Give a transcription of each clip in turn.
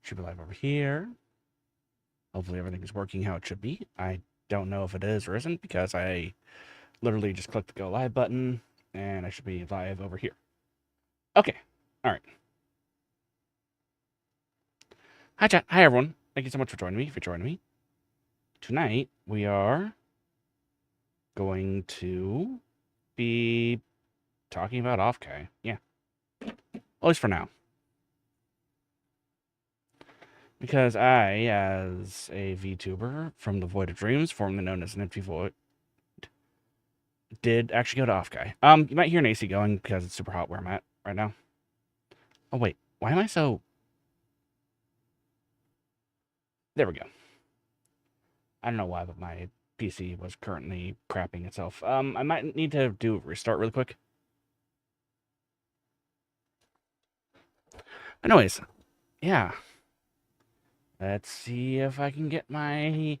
Should be live over here. Hopefully everything is working how it should be. I don't know if it is or isn't because I literally just clicked the go live button and I should be live over here. Okay. All right. Hi, chat. Hi, everyone. Thank you so much for joining me. Tonight, we are going to be talking about Offkai. Yeah. At least for now. Because I, as a VTuber from the Void of Dreams, formerly known as an Empty Void, did actually go to Offkai. You might hear an AC going because it's super hot where I'm at right now. Oh, wait. Why am I so... There we go. I don't know why, but my PC was currently crapping itself. I might need to do a restart really quick. Anyways, yeah. Let's see if I can get my...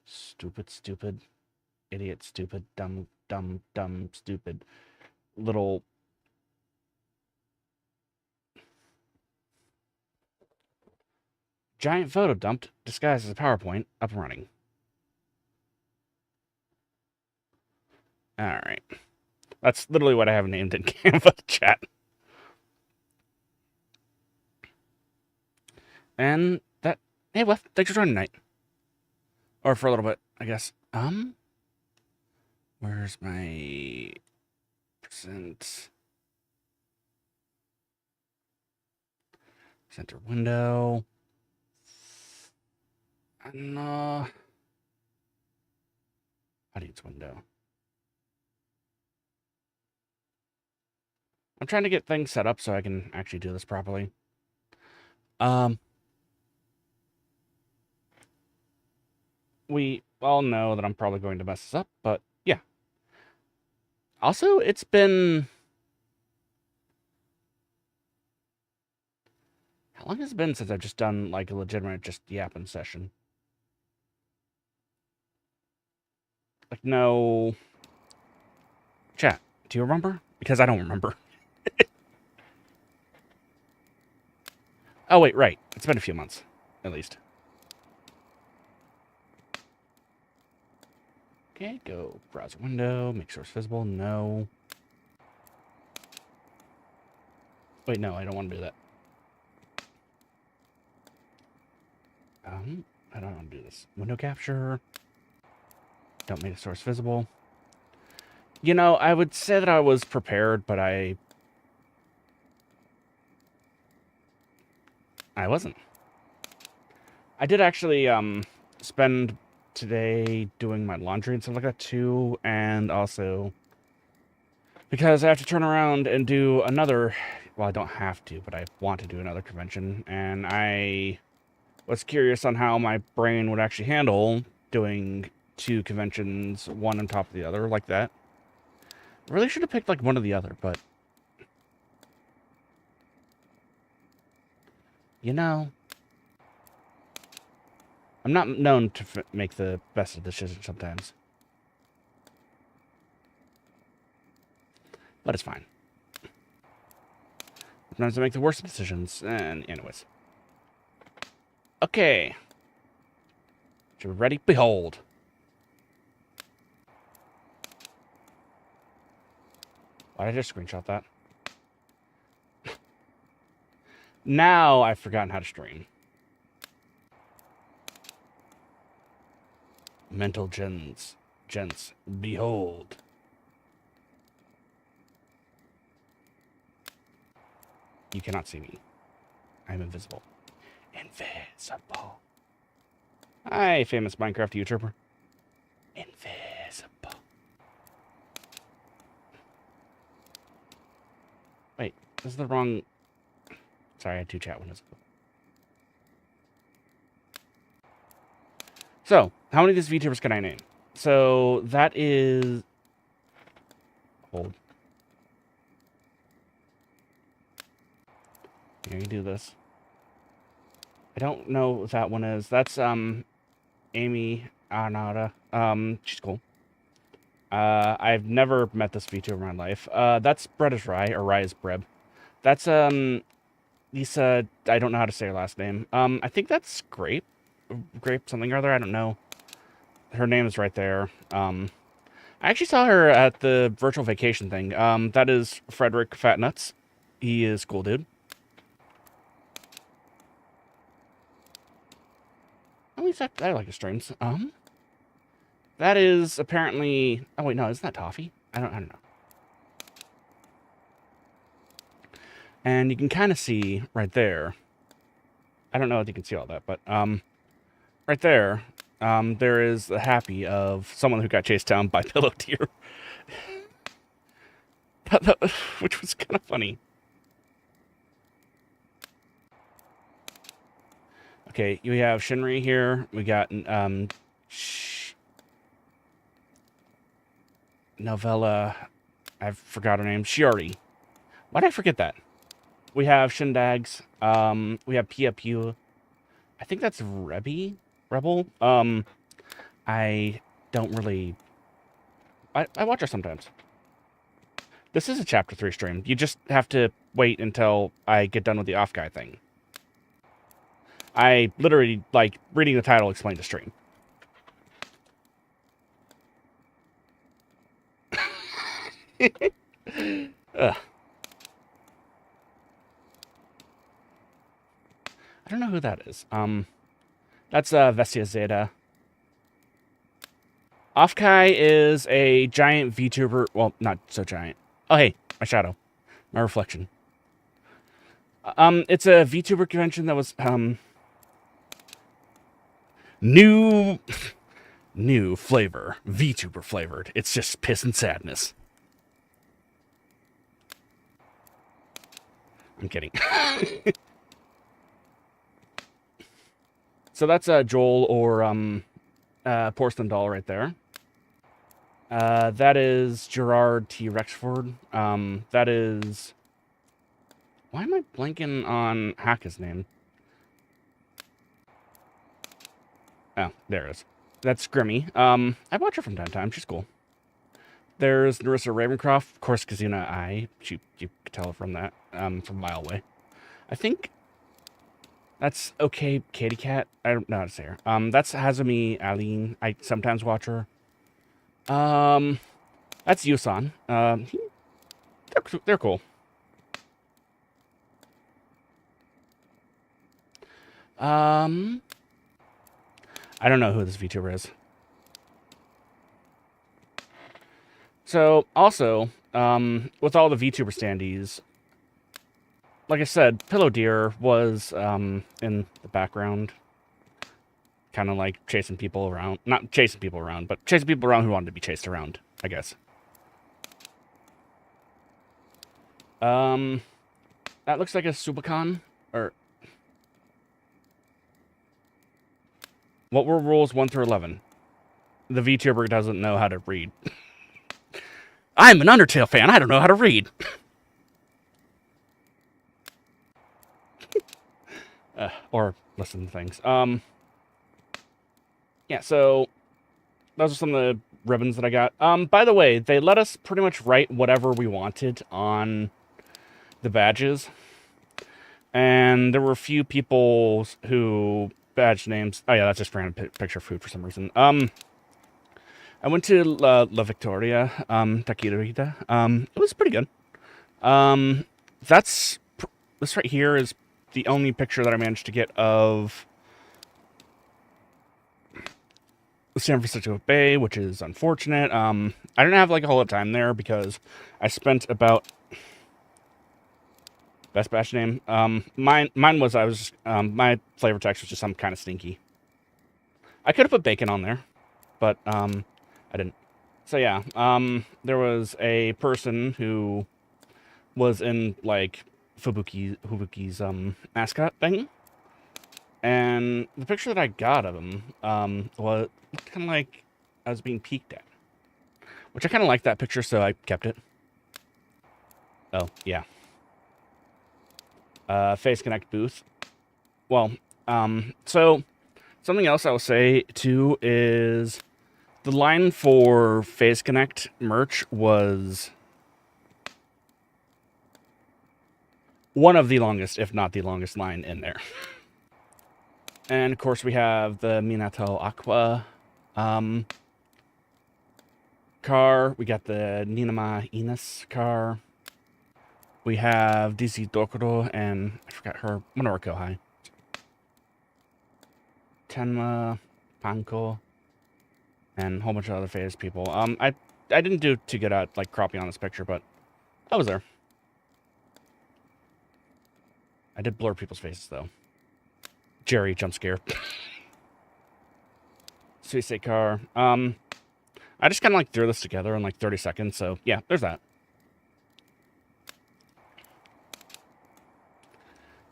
Stupid, idiot, stupid, dumb, stupid, little... Giant photo dumped, disguised as a PowerPoint, up and running. Alright. That's literally what I have named in Canva chat. And that... Hey, Wef, thanks for joining tonight. Or for a little bit, I guess. Where's my... percent... Center window... And, audience window. I'm trying to get things set up so I can actually do this properly. We all know that I'm probably going to mess this up, but yeah. Also, it's been... How long has it been since I've just done, like, a legitimate just yapping session? Like, no... Chat, do you remember? Because I don't remember. Oh, wait, right. It's been a few months, at least. Okay, go browser window, make source visible, no. Wait, no, I don't want to do that. I don't want to do this. Window capture. Don't make a source visible. You know, I would say that I was prepared, but I wasn't. I did actually spend today doing my laundry and stuff like that too, and also because I have to turn around and do another, well, I don't have to, but I want to do another convention, and I was curious on how my brain would actually handle doing two conventions, one on top of the other, like that. I really should have picked, like, one or the other, but... You know... I'm not known to make the best of decisions sometimes. But it's fine. Sometimes I make the worst decisions, and anyways. Okay. So we're ready? Behold. Why did I just screenshot that? Now I've forgotten how to stream. Mental gents, behold. You cannot see me. I'm invisible. Invisible. Hi, famous Minecraft YouTuber. Invisible. Wait, this is the wrong... Sorry, I had two chat windows. So, how many of these VTubers can I name? So, that is... Hold. Here, you do this. I don't know what that one is. That's, Amy Arnada. She's cool. I've never met this VTuber in my life. That's Bread is Rye, or Rye is Breb. That's Lisa. I don't know how to say her last name. I think that's Grape something or other. I don't know. Her name is right there. I actually saw her at the virtual vacation thing. That is Frederick Fatnuts. He is cool, dude. At least I like his streams. That is apparently. Oh wait, no, isn't that Toffee? I don't know. And you can kind of see right there. I don't know if you can see all that, but right there, there is the happy of someone who got chased down by pillow deer, which was kind of funny. Okay, we have Shinri here. We got Novella. I forgot her name. Shiori. Why did I forget that? We have Shindags. We have Pia Pew. I think that's Rebel. I don't really. I watch her sometimes. This is a Chapter 3 stream. You just have to wait until I get done with the Offkai thing. I literally, like, reading the title explained the stream. Ugh. I don't know who that is. That's Vestia Zeta. Offkai is a giant VTuber. Well, not so giant. Oh, hey, my shadow. My reflection. It's a VTuber convention that was, new flavor. VTuber flavored. It's just piss and sadness. I'm kidding. So that's Joel or Porcelain Doll right there. That is Gerard T. Rexford. That is... Why am I blanking on Haka's name? Oh, there it is. That's Grimmy. I watch her from time to time. She's cool. There's Narissa Ravencroft. Of course, Kazuna I. You could tell from that, from a mile away. I think that's okay, Katie Cat. I don't know how to say her. That's Hazumi Aline. I sometimes watch her. That's Yusan. They're cool. I don't know who this VTuber is. So, also, with all the VTuber standees, like I said, Pillow Deer was in the background, kind of like chasing people around. Not chasing people around, but chasing people around who wanted to be chased around, I guess. That looks like a Subakan, or... What were rules 1 through 11? The VTuber doesn't know how to read. I'm an Undertale fan. I don't know how to read. Or listen to things. Yeah, so those are some of the ribbons that I got. By the way, they let us pretty much write whatever we wanted on the badges. And there were a few people who badge names. Oh yeah, that's just random picture of food for some reason. I went to La Victoria, Taqueria. It was pretty good. This right here is the only picture that I managed to get of San Francisco Bay, which is unfortunate. I didn't have like a whole lot of time there because I spent about... Best batch name. Mine was my flavor text was just some kind of stinky. I could have put bacon on there, but I didn't. So yeah, there was a person who was in like Fubuki's mascot thing, and the picture that I got of him was kind of like I was being peeked at, which I kind of like that picture, so I kept it. Oh yeah. Face Connect booth. Well, so something else I will say too is the line for Face Connect merch was one of the longest, if not the longest line in there. And of course we have the Minato Aqua car. We got the Ninama Inas car. We have DC Dokuro and I forgot her, one of her Kohai. Tenma, Panko, and a whole bunch of other famous people. I didn't do too good at like cropping on this picture, but I was there. I did blur people's faces though. Jerry jump scare. Suicide car. I just kind of like threw this together in like 30 seconds, so yeah, there's that.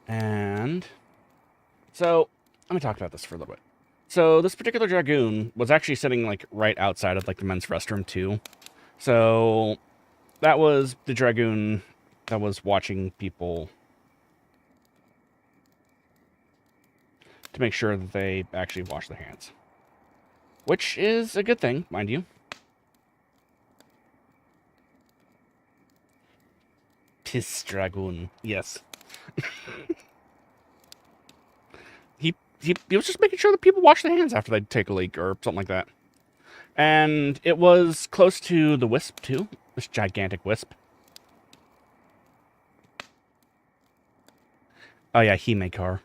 And so let me talk about this for a little bit. So this particular Dragoon was actually sitting like right outside of like the men's restroom too. So that was the Dragoon that was watching people to make sure that they actually wash their hands. Which is a good thing, mind you. Tis Dragoon, yes. He was just making sure that people wash their hands after they take a leak or something like that. And it was close to the Wisp, too. This gigantic Wisp. Oh, yeah, Hime car.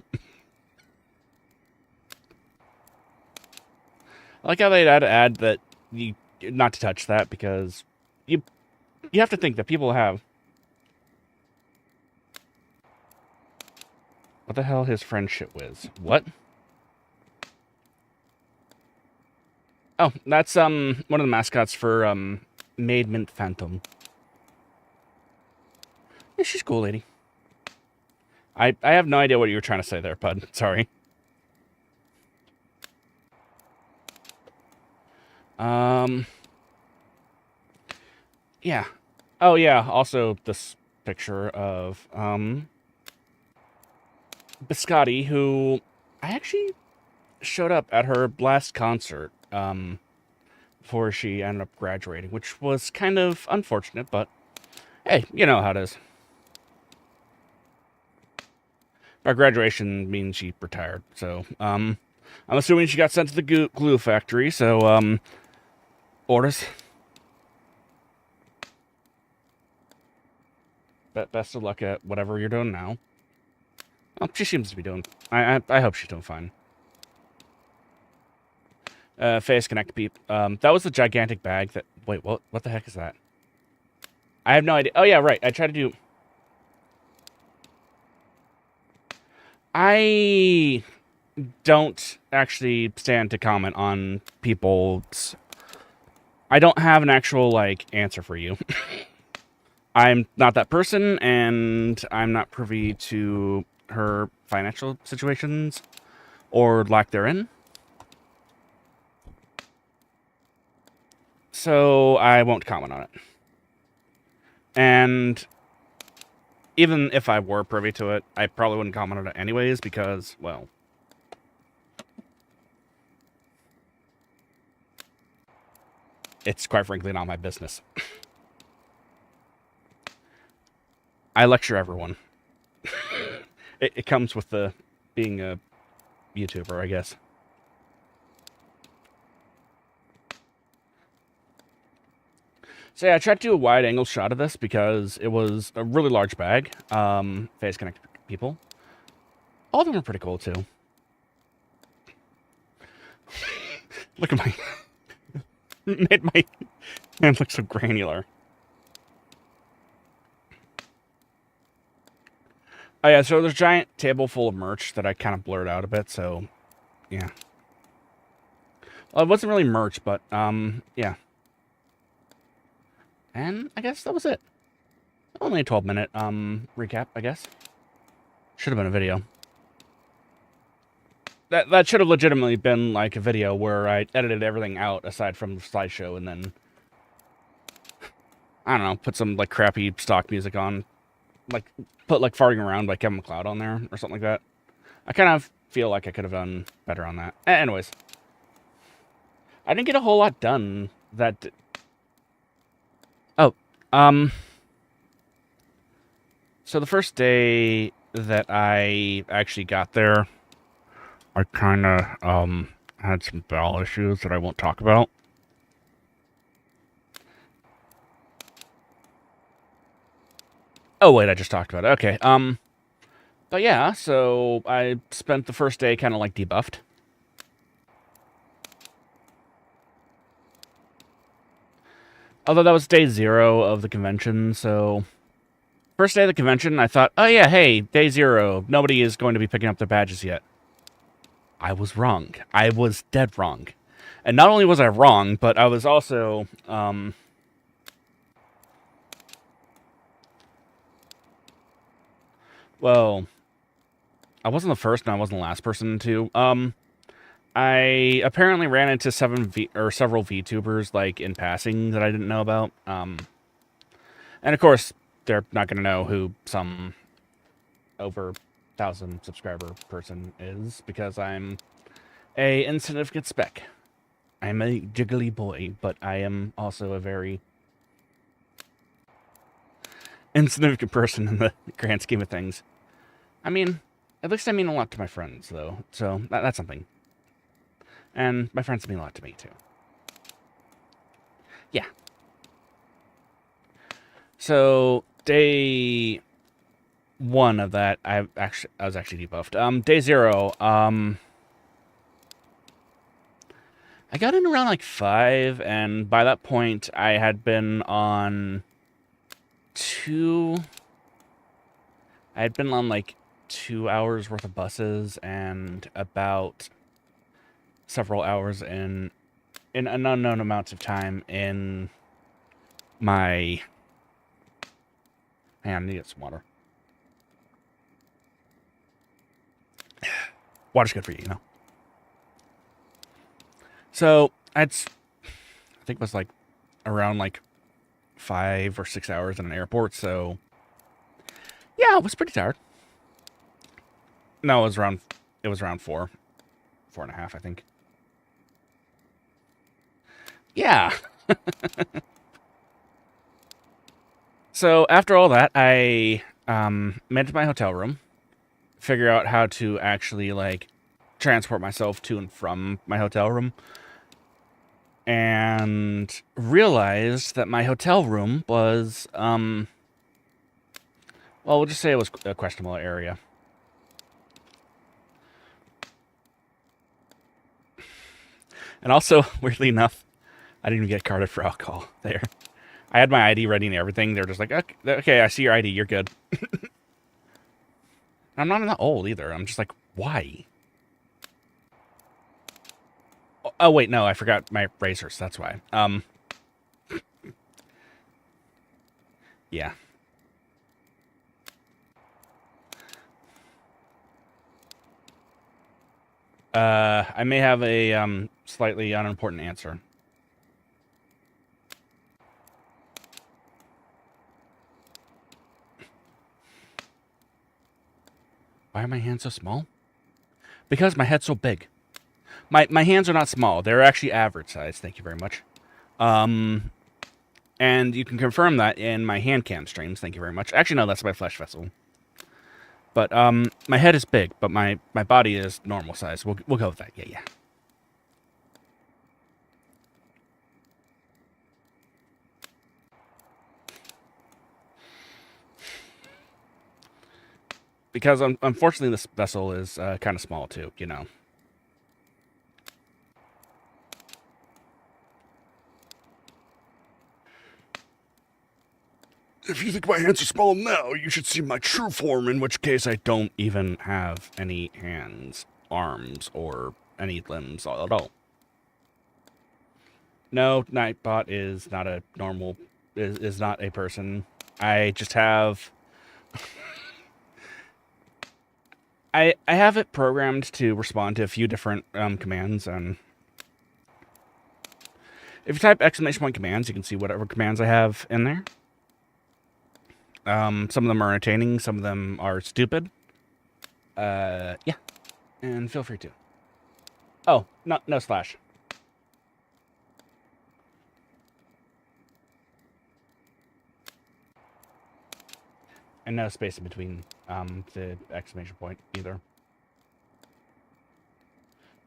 I like how they had to add that you not to touch that because you have to think that people have... What the hell his friendship with? What? Oh, that's one of the mascots for Maid Mint Phantom. Yeah, she's cool, lady. I have no idea what you were trying to say there, bud. Sorry. Yeah. Oh yeah, also this picture of Biscotti, who I actually showed up at her last concert before she ended up graduating, which was kind of unfortunate, but hey, you know how it is. By graduation means she retired, so I'm assuming she got sent to the glue factory, so orders. Best of luck at whatever you're doing now. Well, she seems to be doing... I hope she's doing fine. Face Connect Peep. That was the gigantic bag that... Wait, what the heck is that? I have no idea. Oh, yeah, right. I tried to do... I don't actually stand to comment on people's... I don't have an actual, like, answer for you. I'm not that person, and I'm not privy to her financial situations or lack therein. So I won't comment on it. And even if I were privy to it, I probably wouldn't comment on it anyways because, well... It's quite frankly not my business. I lecture everyone. It comes with the being a YouTuber, I guess. So yeah, I tried to do a wide-angle shot of this because it was a really large bag. Face Connect people. All of them are pretty cool, too. Look at my... made my hand look so granular. Oh yeah, so there's a giant table full of merch that I kind of blurred out a bit, so yeah. Well, it wasn't really merch, but yeah. And I guess that was it. Only a 12-minute recap, I guess. Should have been a video. That should have legitimately been like a video where I edited everything out aside from the slideshow and then I don't know, put some like crappy stock music on, like put like Farting Around by Kevin MacLeod on there or something like that. I kind of feel like I could have done better on that. Anyways, I didn't get a whole lot done that. Oh, So the first day that I actually got there, I kind of had some bowel issues that I won't talk about. Oh wait, I just talked about it. Okay. But yeah, so I spent the first day kind of like debuffed. Although that was day 0 of the convention, so first day of the convention, I thought, oh yeah, hey, day 0, nobody is going to be picking up their badges yet. I was wrong. I was dead wrong. And not only was I wrong, but I was also, well, I wasn't the first and I wasn't the last person to. I apparently ran into several VTubers, like, in passing that I didn't know about. And of course, they're not going to know who some over 1,000 subscriber person is, because I'm a insignificant speck. I'm a jiggly boy, but I am also a very insignificant person in the grand scheme of things. I mean, at least I mean a lot to my friends, though, so that's something. And my friends mean a lot to me, too. Yeah. So, day 1 of that, I was actually debuffed. Day 0, I got in around like 5, and by that point, I had been on 2. I had been on like 2 hours worth of buses and about several hours in an unknown amounts of time in my. Hang on, I need to get some water. Water's good for you, you know. So I think it was like around like 5 or 6 hours in an airport. So yeah, I was pretty tired. No, it was around 4.5, I think. Yeah. So after all that, I made it to my hotel room, figure out how to actually like transport myself to and from my hotel room, and realized that my hotel room was well, we'll just say it was a questionable area. And also, weirdly enough, I didn't even get carded for alcohol there. I had my ID ready and everything. They're just like, okay, I see your ID. You're good. I'm not that old either. I'm just like, why? Oh, wait, no, I forgot my razors. That's why. Yeah. I may have a slightly unimportant answer. Why are my hands so small? Because my head's so big. My hands are not small. They're actually average size. Thank you very much. And you can confirm that in my hand cam streams. Thank you very much. Actually, no, that's my flesh vessel. But my head is big, but my body is normal size. We'll go with that. Yeah. Because unfortunately, this vessel is kind of small too. You know. If you think my hands are small now, you should see my true form, in which case I don't even have any hands, arms, or any limbs at all. No, Nightbot is not a normal, is not a person. I just have... I have it programmed to respond to a few different commands, and if you type !commands, you can see whatever commands I have in there. Some of them are entertaining, some of them are stupid. Yeah. And feel free to. Oh, no slash. And no space in between the exclamation point either.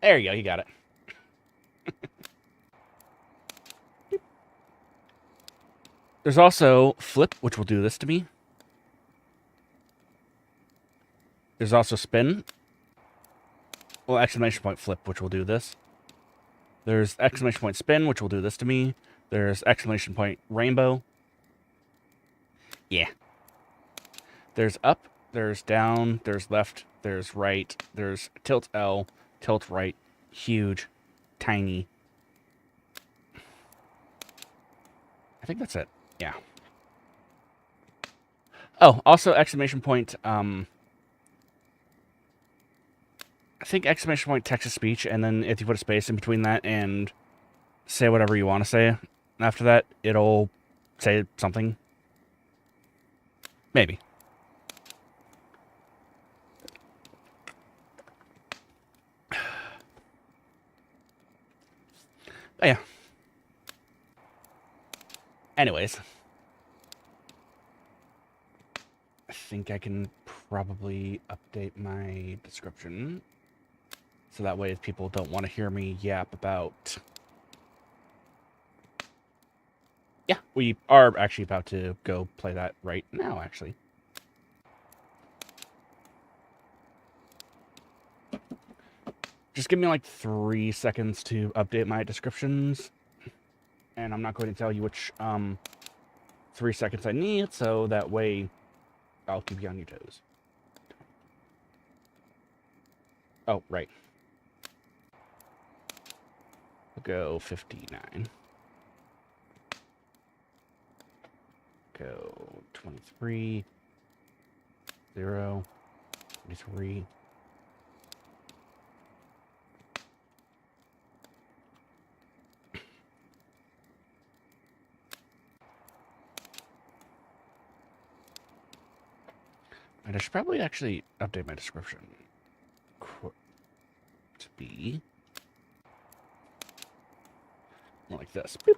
There you go, you got it. There's also flip, which will do this to me. There's also spin. Well, exclamation point flip, which will do this. There's exclamation point spin, which will do this to me. There's exclamation point rainbow. Yeah. There's up, there's down, there's left, there's right, there's tilt L, tilt right, huge, tiny. I think that's it. Yeah. Oh, also exclamation point, I think exclamation point text-to-speech, and then if you put a space in between that and say whatever you want to say after that, it'll say something. Maybe. But yeah. Anyways. I think I can probably update my description. So that way if people don't want to hear me yap about... Yeah, we are actually about to go play that right now, actually. Just give me like 3 seconds to update my descriptions. And I'm not going to tell you which 3 seconds I need, so that way I'll keep you on your toes. Oh, right. We'll go 59. Go 23. 0. 23. And I should probably actually update my description to be more like this. Boop.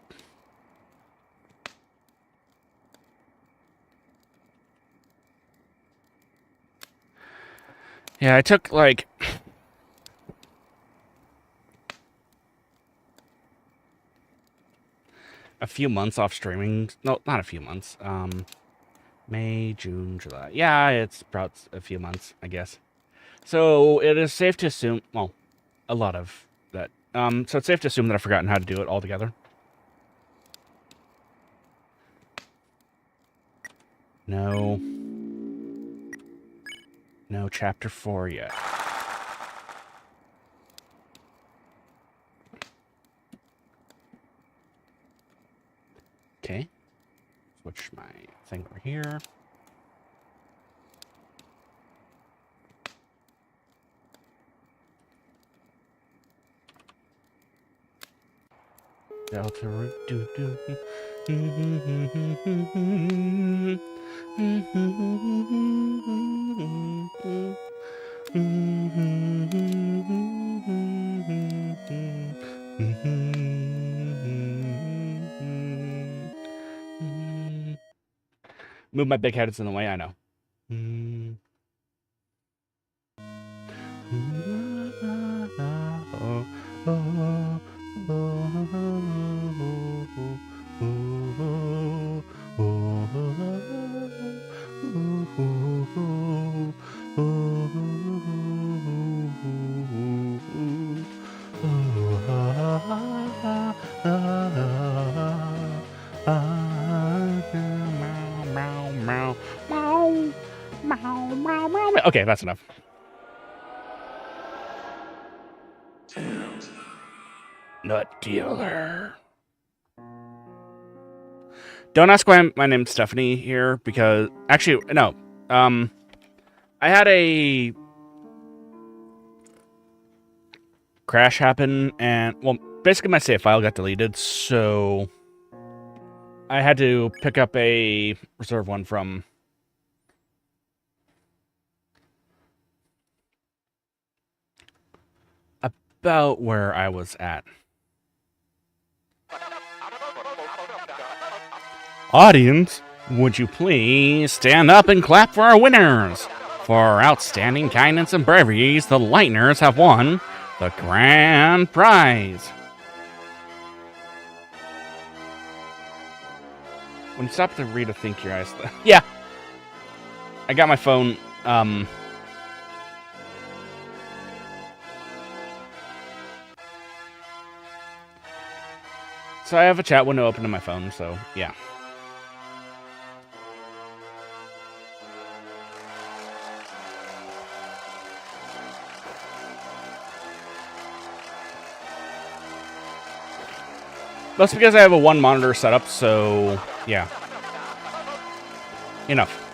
Yeah, I took like a few months off streaming. No, not a few months. May, June, July. Yeah, it's about a few months, I guess. So it is safe to assume, well, a lot of that. So it's safe to assume that I've forgotten how to do it altogether. No. No chapter 4 yet. Okay. Switch my thing over here. Deltarune, do do. Move my big head, it's in the way, I know. Okay, that's enough. Nut dealer. Don't ask why my name's Stephanie here, because... Actually, no. I had a... crash happen, and... Well, basically my save file got deleted, so... I had to pick up a reserve one from... about where I was at. Audience, Would you please stand up and clap for our winners? For outstanding kindness and bravery, the Lightners have won the grand prize. When you stop to read, think your eyes. Yeah. I got my phone, so I have a chat window open on my phone, so yeah. That's because I have a one monitor setup, so yeah. Enough.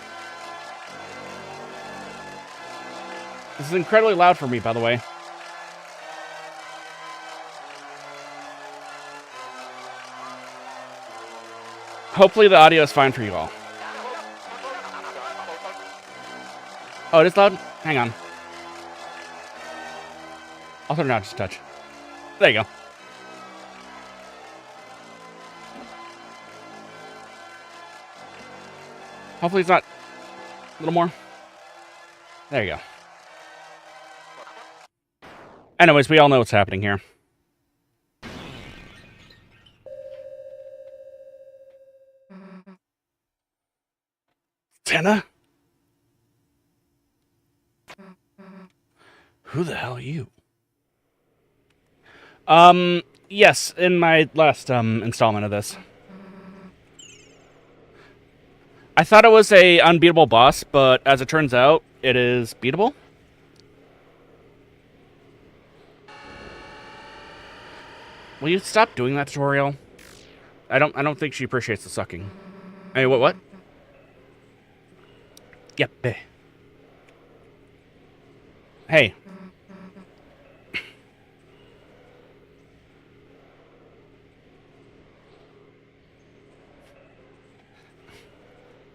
This is incredibly loud for me, by the way. Hopefully the audio is fine for you all. Oh, it is loud? Hang on. I'll turn it down just a touch. There you go. Hopefully it's not a little more. There you go. Anyways, we all know what's happening here. Tana? Who the hell are you? Yes, in my last, installment of this. I thought it was a unbeatable boss, but as it turns out, it is beatable. Will you stop doing that tutorial? I don't think she appreciates the sucking. Hey, what? Yep. Hey.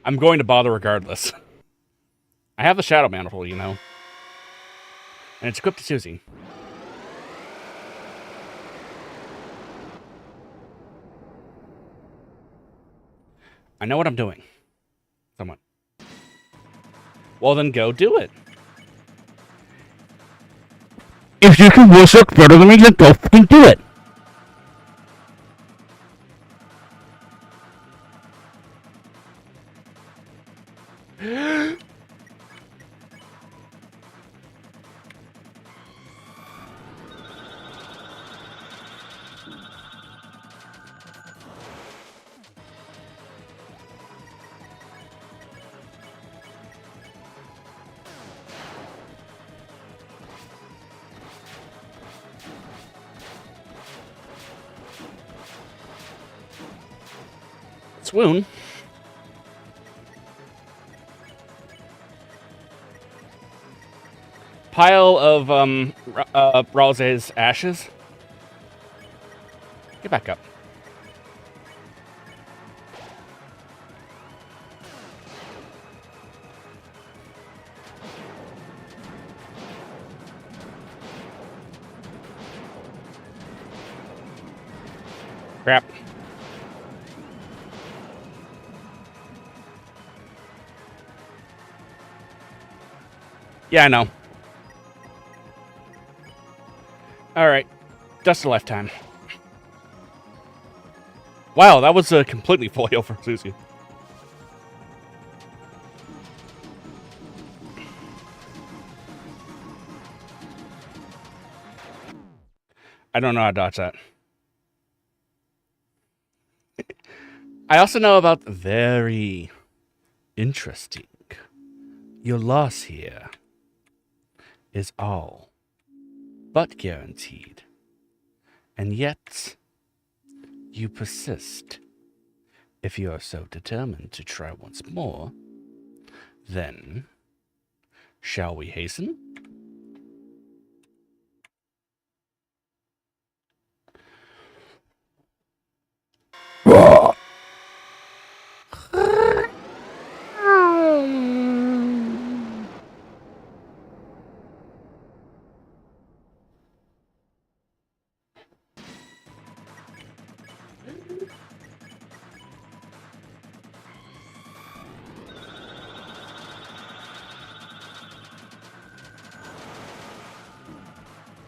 I'm going to bother regardless. I have the Shadow Manifold, you know. And it's equipped to Susie. I know what I'm doing. Somewhat. Well, then go do it. If you can voice work better than me, then go fucking do it. Swoon. Pile of Ralze's ashes. Get back up. Crap. Yeah, I know. Alright. Just a lifetime. Wow, that was a completely full heal for Susie. I don't know how to dodge that. I also know about very interesting. Your loss here is all but guaranteed. And yet, you persist. If you are so determined to try once more, then shall we hasten?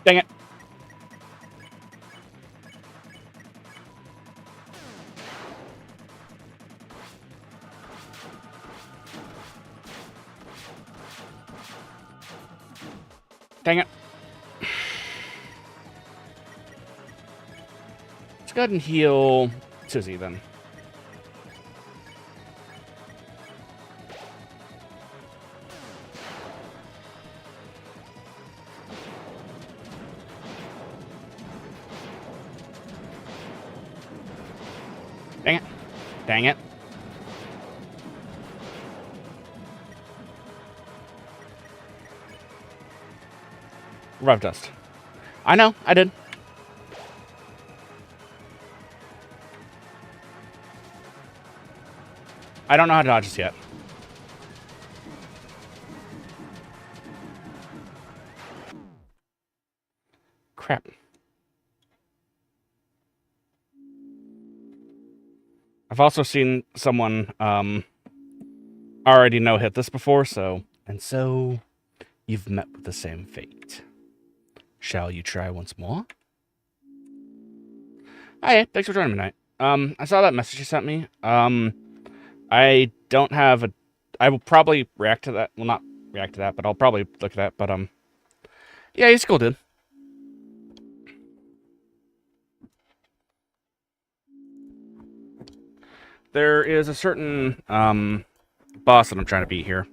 Dang it. Dang it. Let's go ahead and heal Susie then. Dang it. Dang it. Rev dust. I know, I did. I don't know how to dodge this yet. Crap. I've also seen someone already no-hit this before, so... And so, you've met with the same fate. Shall you try once more? Hi, thanks for joining me tonight. I saw that message you sent me. I don't have a... I will probably react to that. Well, not react to that, but I'll probably look at that. But, yeah, he's a cool dude. There is a certain, boss that I'm trying to beat here.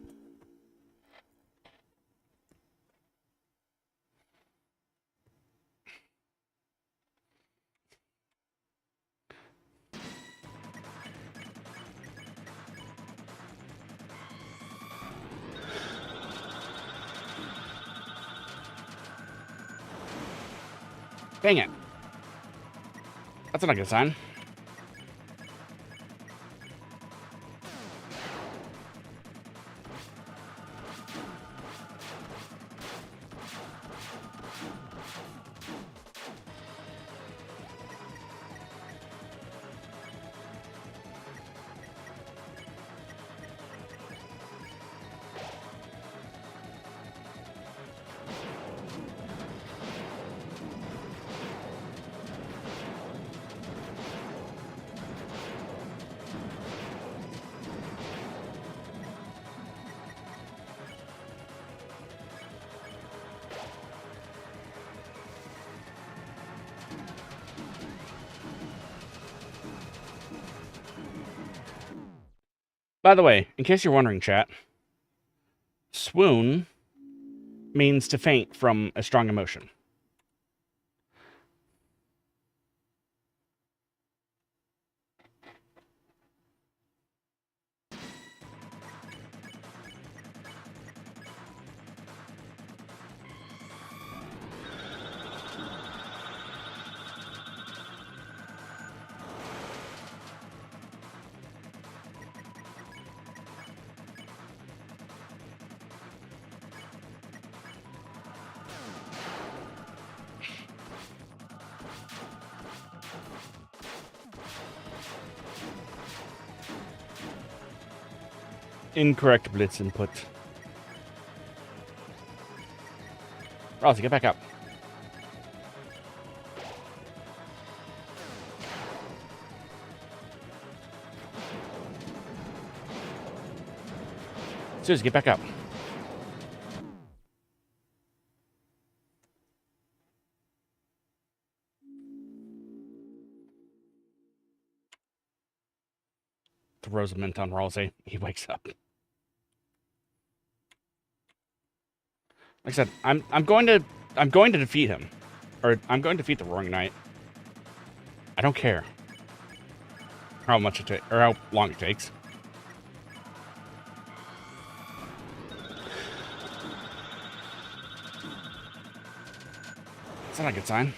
Dang it. That's not a good sign. By the way, in case you're wondering, chat, swoon means to faint from a strong emotion. Incorrect blitz input. Rousey, get back up. Susie, get back up. Throws a mint on Rousey. He wakes up. Like I said, I'm going to defeat him. Or I'm going to defeat the Roaring Knight. I don't care how much it takes or how long it takes. That's not a good sign.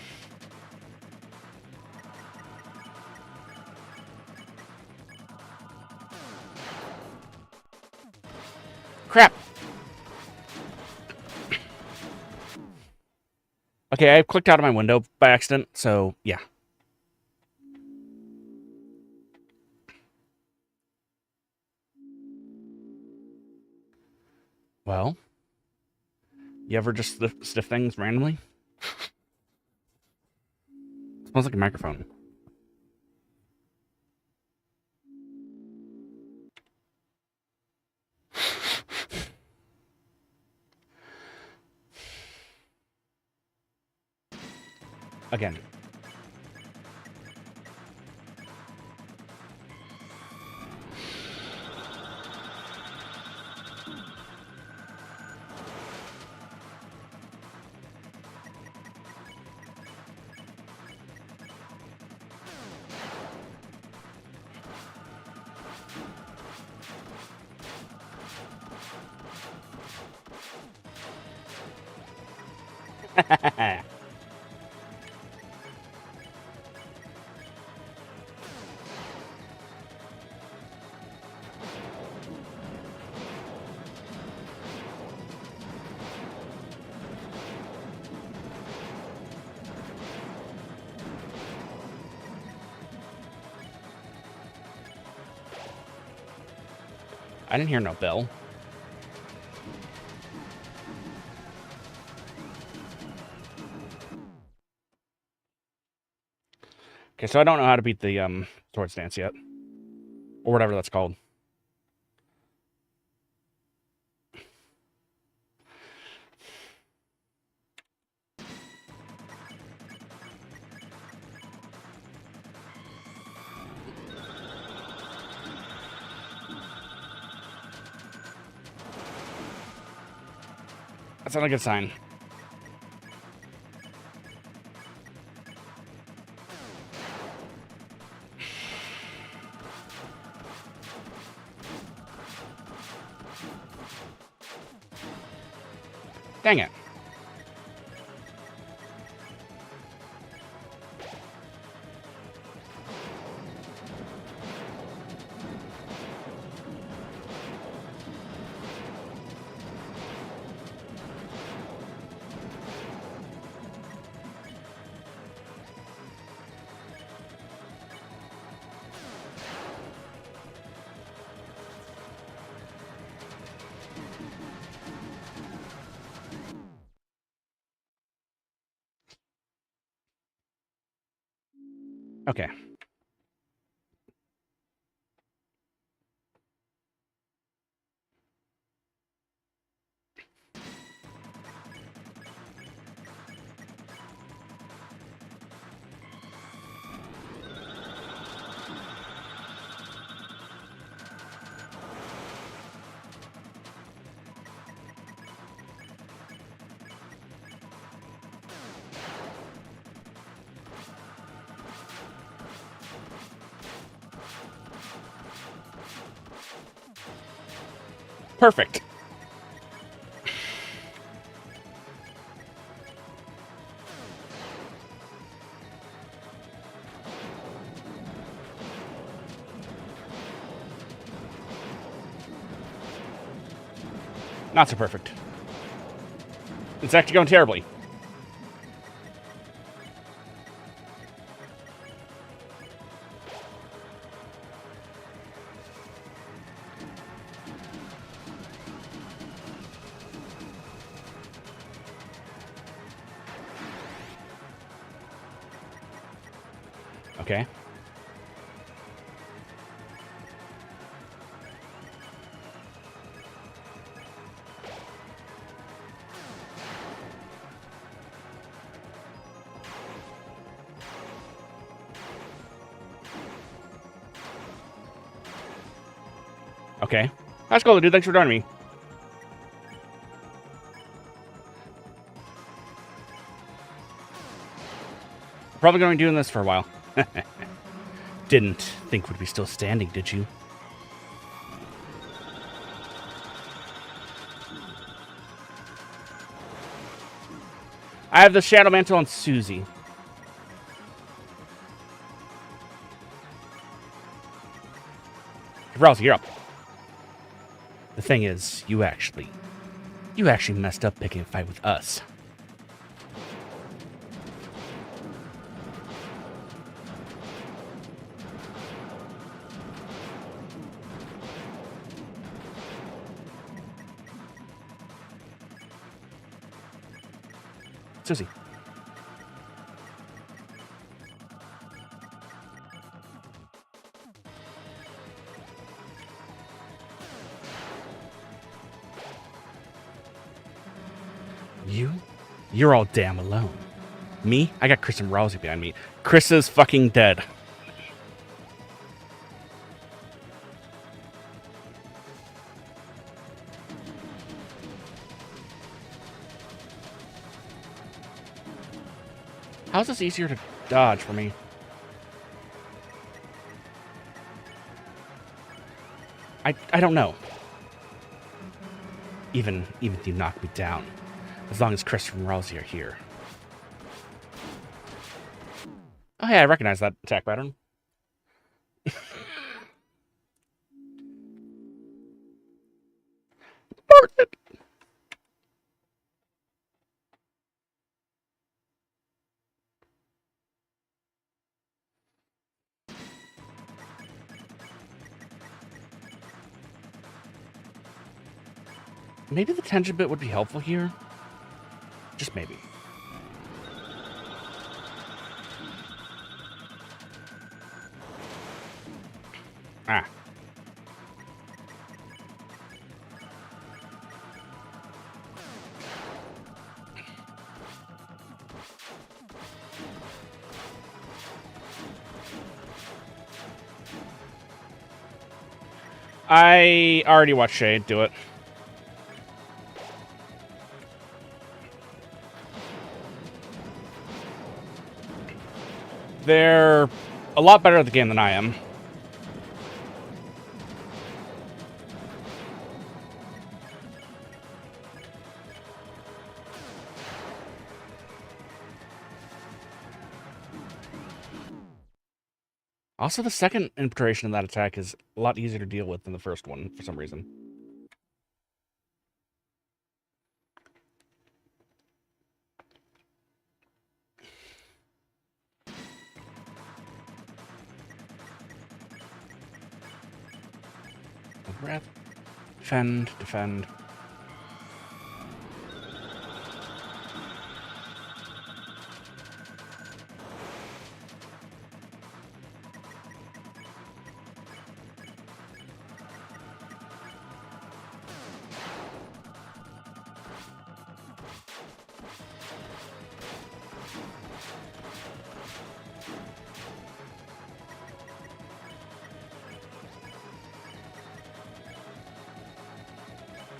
Crap. Okay, I clicked out of my window by accident, so yeah. Well, you ever just stiff things randomly? Smells like a microphone. Again. I didn't hear no bell. Okay, so I don't know how to beat the sword stance yet. Or whatever that's called. That's not a good sign. Dang it. Okay. Perfect. Not so perfect. It's actually going terribly. Okay. Okay. That's cool, dude. Thanks for joining me. Probably going to be doing this for a while. Didn't think we'd be still standing, did you? I have the Shadow Mantle on Susie. Rousey, you're up. The thing is, you actually messed up picking a fight with us. Susie. You're all damn alone. Me? I got Chris and Rousey behind me. Chris is fucking dead. How's this easier to dodge for me? I don't know. Even if you knock me down, as long as Chris and Rousey are here. Oh yeah, I recognize that attack pattern. Maybe the tension bit would be helpful here. Just maybe. Ah. I already watched Shade do it. They're a lot better at the game than I am. Also, the second iteration of that attack is a lot easier to deal with than the first one, for some reason. Breath. Defend, defend.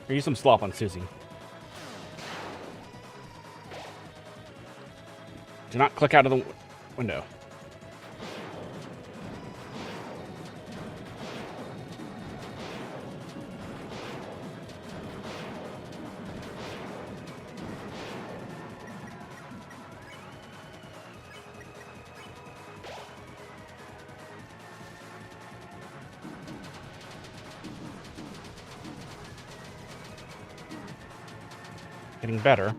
Or use some slop on Susie. Do not click out of the window. Getting better.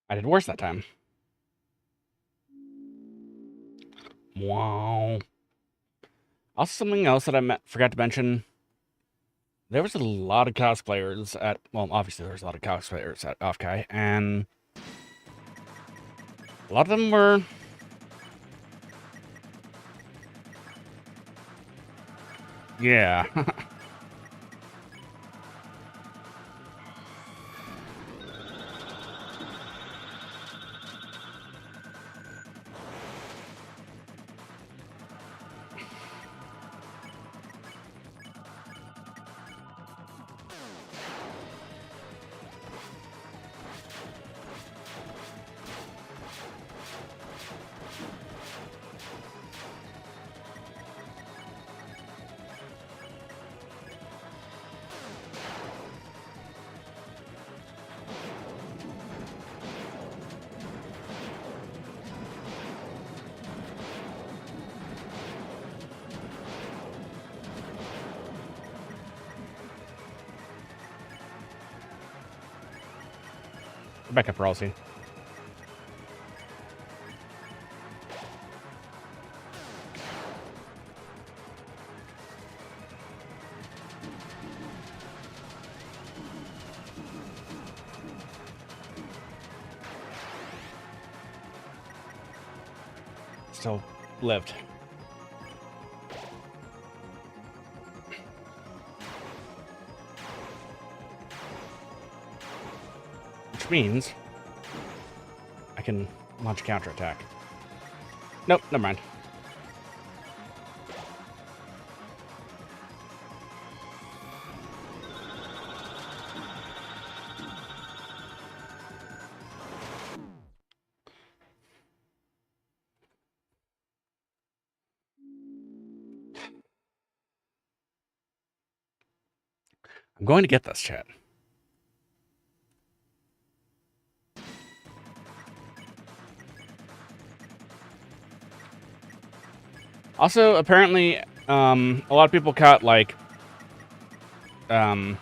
I did worse that time. Wow. Also, something else that I forgot to mention. There was a lot of cosplayers at... Well, obviously there was a lot of cosplayers at Offkai, and... a lot of them were... yeah. Back up, Ralsei. Still lived. Which means I can launch a counterattack. Nope, never mind. I'm going to get this, chat. Also, apparently, a lot of people caught, like, well,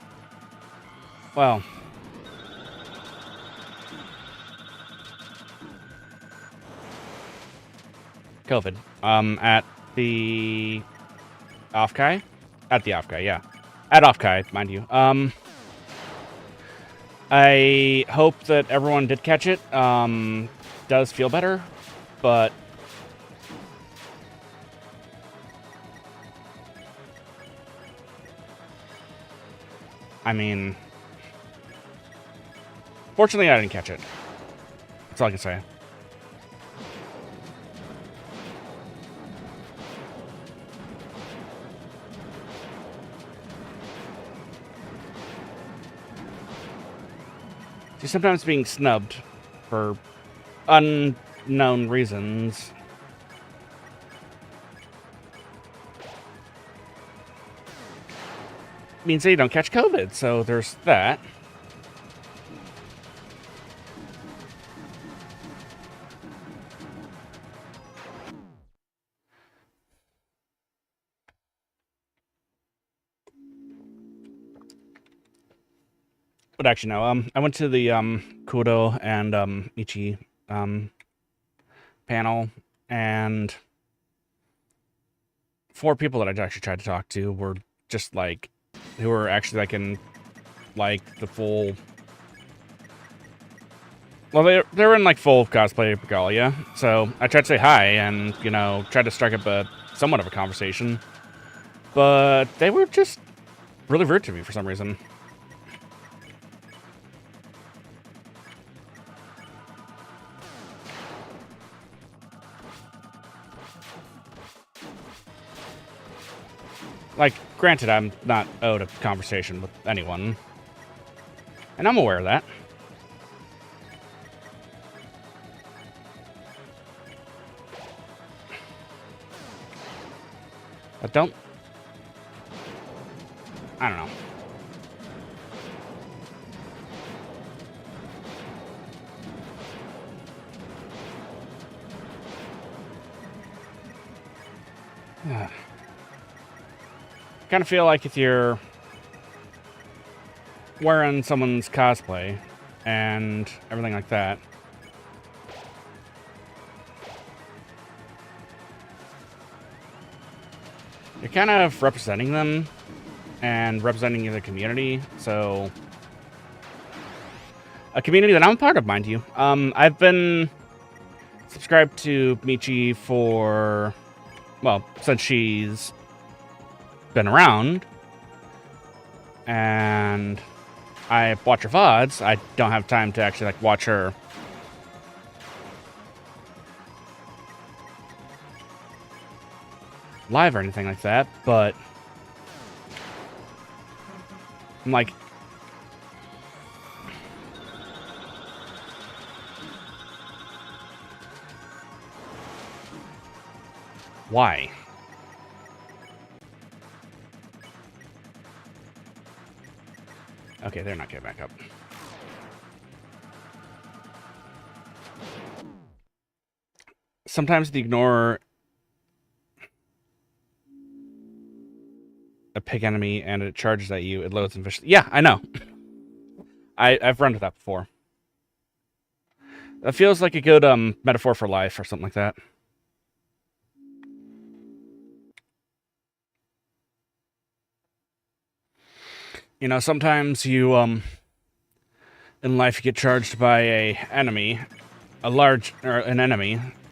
COVID, at the Offkai? At the Offkai, yeah. At Offkai, mind you. I hope that everyone did catch it. Does feel better, but I mean, fortunately I didn't catch it. That's all I can say. See, sometimes being snubbed for unknown reasons means that you don't catch COVID, so there's that. But actually, no. I went to the Kudo and Michi panel, and 4 people that I actually tried to talk to were just like, who were actually like in like the full. Well, they were in like full cosplay regalia, so I tried to say hi and, you know, tried to strike up a somewhat of a conversation, but they were just really rude to me for some reason. Like, granted, I'm not owed a conversation with anyone, and I'm aware of that. But don't... I don't know. Kind of feel like if you're wearing someone's cosplay and everything like that, you're kind of representing them and representing the community. So, a community that I'm a part of, mind you. I've been subscribed to Michi for, well, since she's been around, and I watch her VODs. I don't have time to actually like watch her live or anything like that, but I'm like, why? Okay, they're not getting back up. Sometimes they ignore a pig enemy and it charges at you, it loads and fish. Yeah, I know. I've run with that before. That feels like a good metaphor for life or something like that. You know, sometimes you in life you get charged by an enemy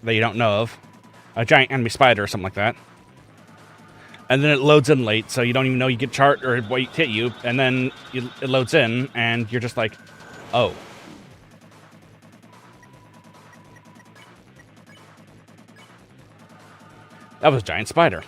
that you don't know of, a giant enemy spider or something like that. And then it loads in late, so you don't even know you get charged or what hit you, and then it loads in, and you're just like, oh. That was a giant spider.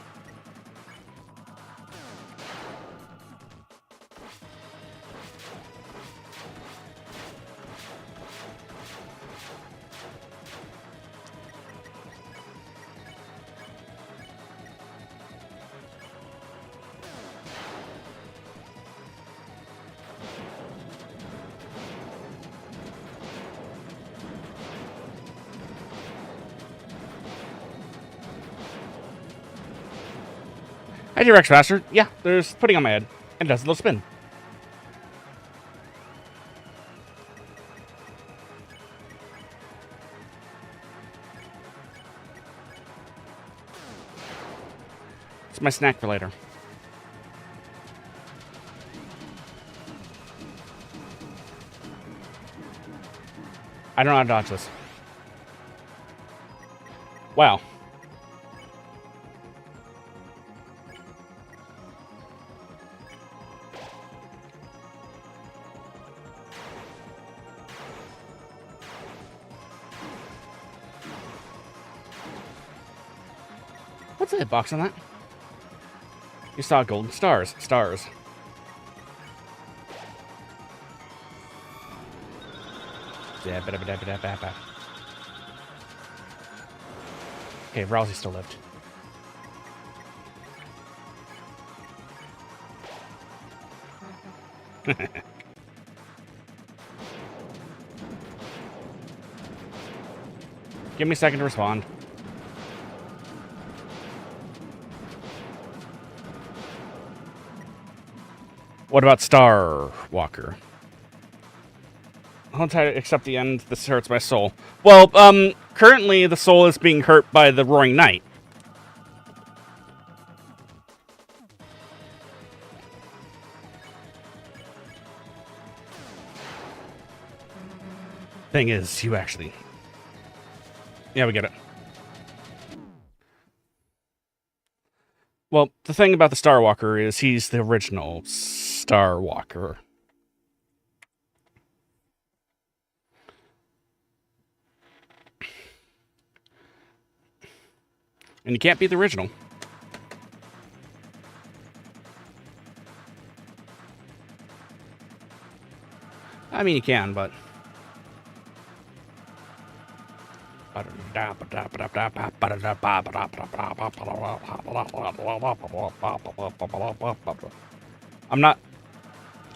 Hi, T-Rex Master. Yeah, there's pudding on my head. And it does a little spin. It's my snack for later. I don't know how to dodge this. Wow. What's the hitbox on that? You saw golden stars. Stars. Okay, Rousey still lived. Give me a second to respond. What about Star Walker? I'll try to accept the end. This hurts my soul. Well, currently the soul is being hurt by the Roaring Knight. Thing is, you actually... Yeah, we get it. Well, the thing about the Star Walker is he's the original Star Walker. And you can't be the original. I mean, you can, but...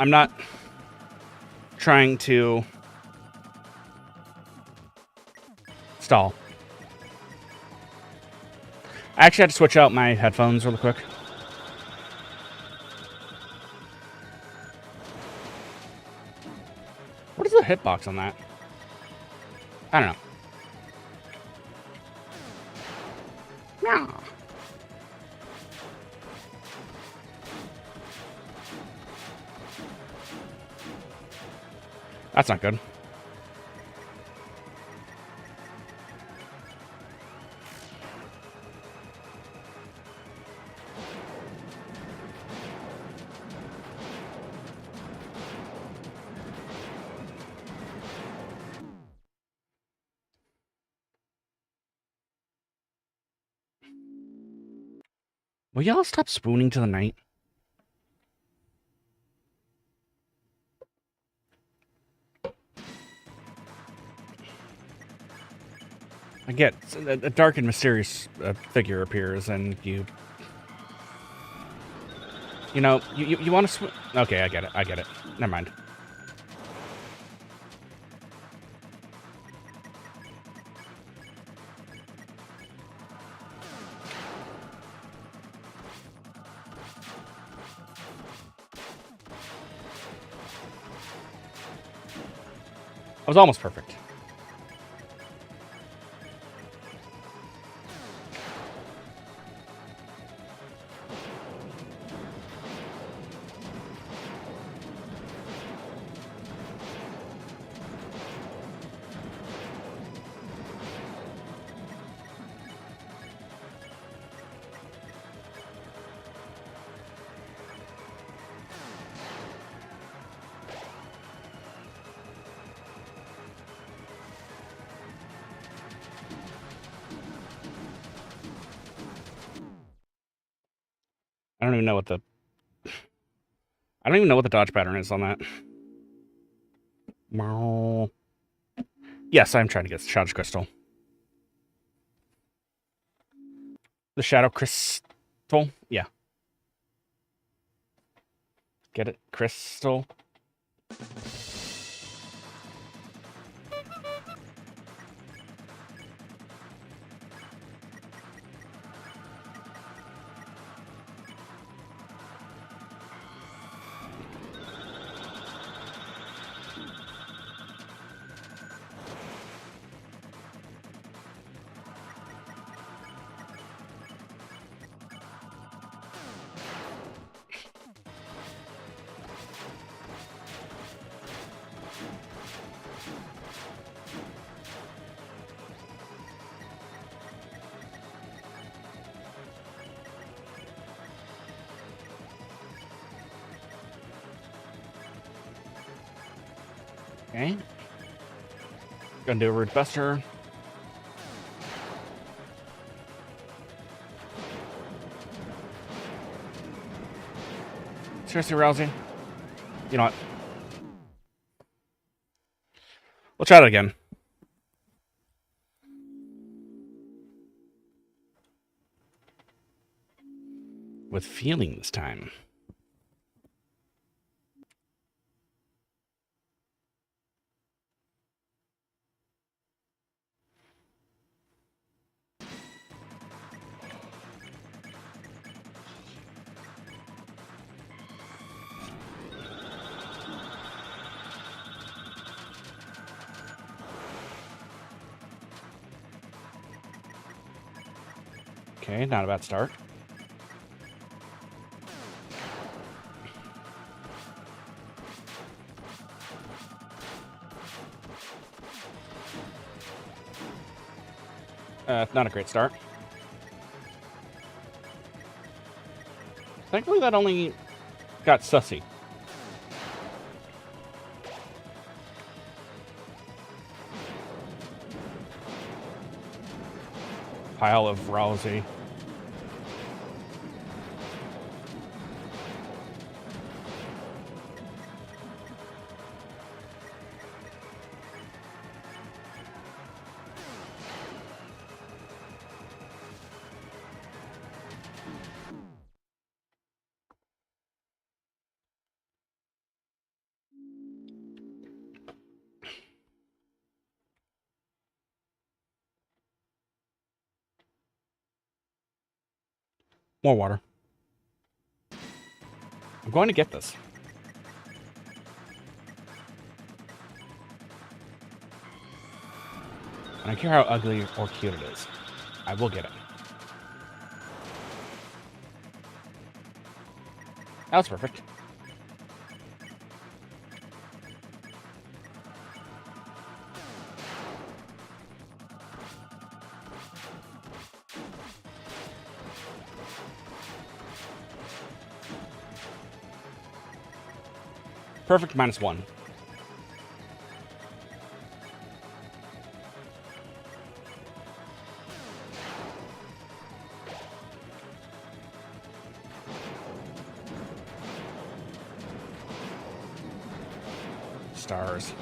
I'm not trying to stall. I actually had to switch out my headphones really quick. What is the hitbox on that? I don't know. No. That's not good. Will y'all stop spooning to the night? I get a dark and mysterious figure appears, and you know, you want to okay, I get it. Never mind. I was almost perfect. I don't even know what the... I don't even know what the dodge pattern is on that. Yes, I'm trying to get the Shadow Crystal. The Shadow Crystal? Yeah. Get it? Crystal? Okay. Gonna do a Root Buster. Seriously, Rousey? You know what? We'll try it again. With feeling this time. Okay, not a bad start. Not a great start. Thankfully, that only got sussy. Pile of Rousey. More water. I'm going to get this. I don't care how ugly or cute it is. I will get it. That's perfect. Perfect -1. Stars.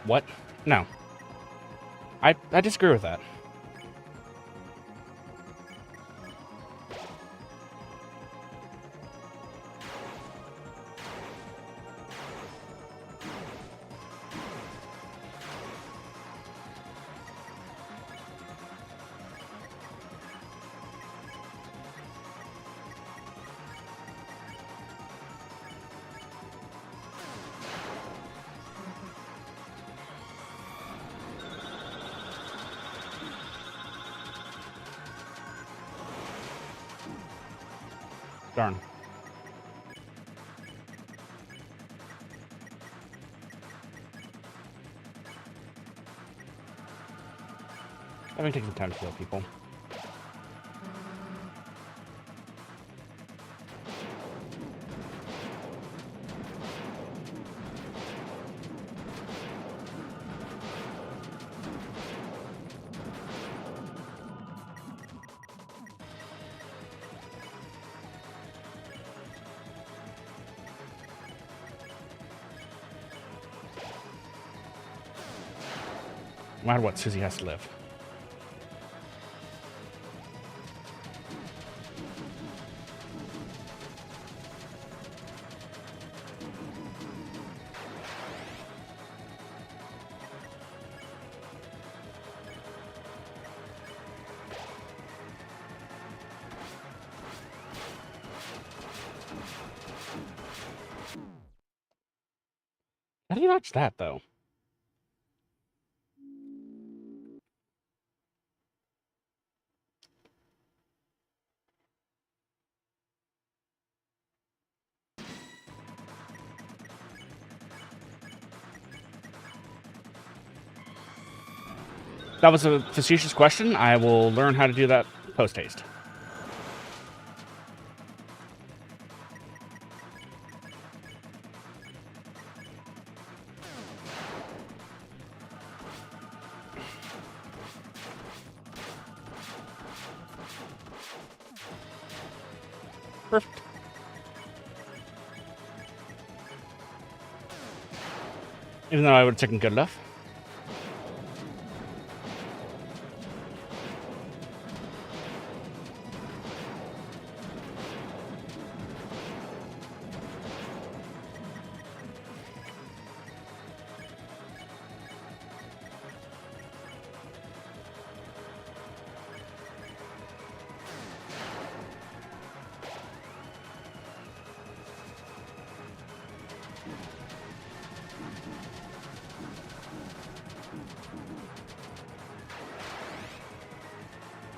What? No. I disagree with that. Darn. I'm gonna take some time to kill people. No matter what, Susie has to live. How do you dodge that, though? That was a facetious question. I will learn how to do that post-haste. Perfect. Even though I would have taken good enough.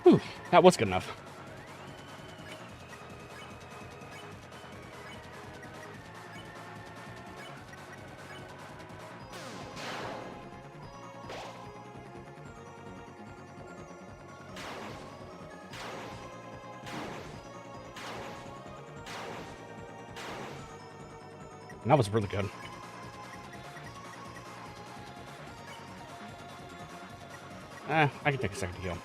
Whew, that was good enough. That was really good. I can take a second to heal.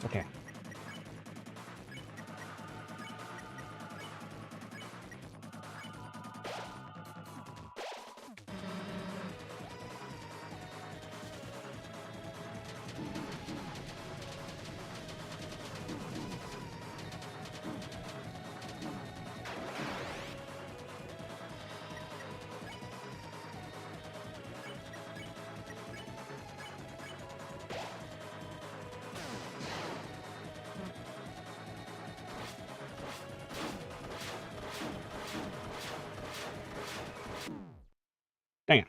Okay. Dang it.